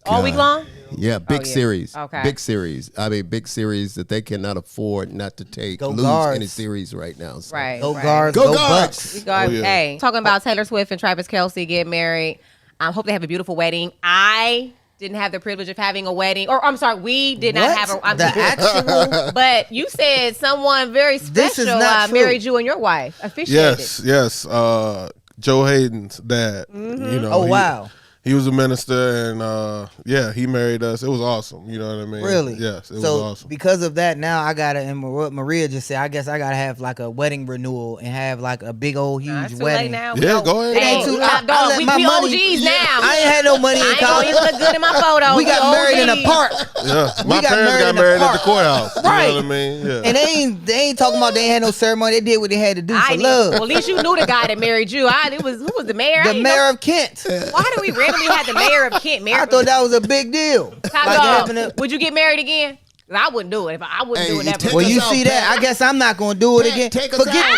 All week long? Yeah, big Oh, yeah. series. Okay. Big series. I mean, big series that they cannot afford not to Go lose Guards. any series right now. So. Right. Go right. Guards, Go go Guards. Bucks. We got, yeah. hey, talking about Taylor Swift and Travis Kelce getting married. I hope they have a beautiful wedding. I didn't have the privilege of having a wedding. Or, I'm sorry, we did not have a... The actual... But you said someone very This is special not true. married you and your wife. Officiated. Yes. Joe Hayden's dad. Oh, wow. He was a minister, and he married us. It was awesome. You know what I mean? Really? Yes, it was so awesome. because of that, now I gotta, and what Maria just said, I guess I gotta have like a wedding renewal and have like a big old huge It's too wedding. late now. Yeah, go ahead. It ain't too. Top I dog. let We my money. OGs now. I ain't had no money in I ain't gonna college. even look good in my photos. We got married in a OGs. park, Yeah, my got parents married got in the married at park. the courthouse. Right. You know what I mean? Yeah. and they ain't talking about they ain't had no ceremony. They did what they had to do for Well, love. at least you knew the guy that married you. Who was the mayor? I The didn't mayor know. of Kent. Why do we randomly have the mayor of Kent married? I thought that was a big deal. Top Like dog, having a- would you get married again? 'Cause I wouldn't do it. If I wouldn't Hey, do it take ever. Well, us you out, see Pat. that? I guess I'm not gonna do it again. Take us Forget out.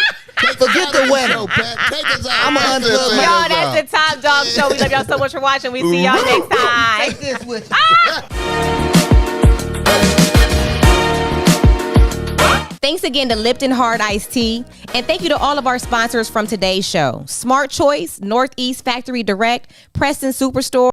the wedding. Take us out. I'm gonna unplug Y'all, my. that's the Top Dog Show. We love y'all so much for watching. We see y'all next time. Take this with you. Thanks again to Lipton Hard Iced Tea. And thank you to all of our sponsors from today's show. Smart Choice, Northeast Factory Direct, Preston Superstore,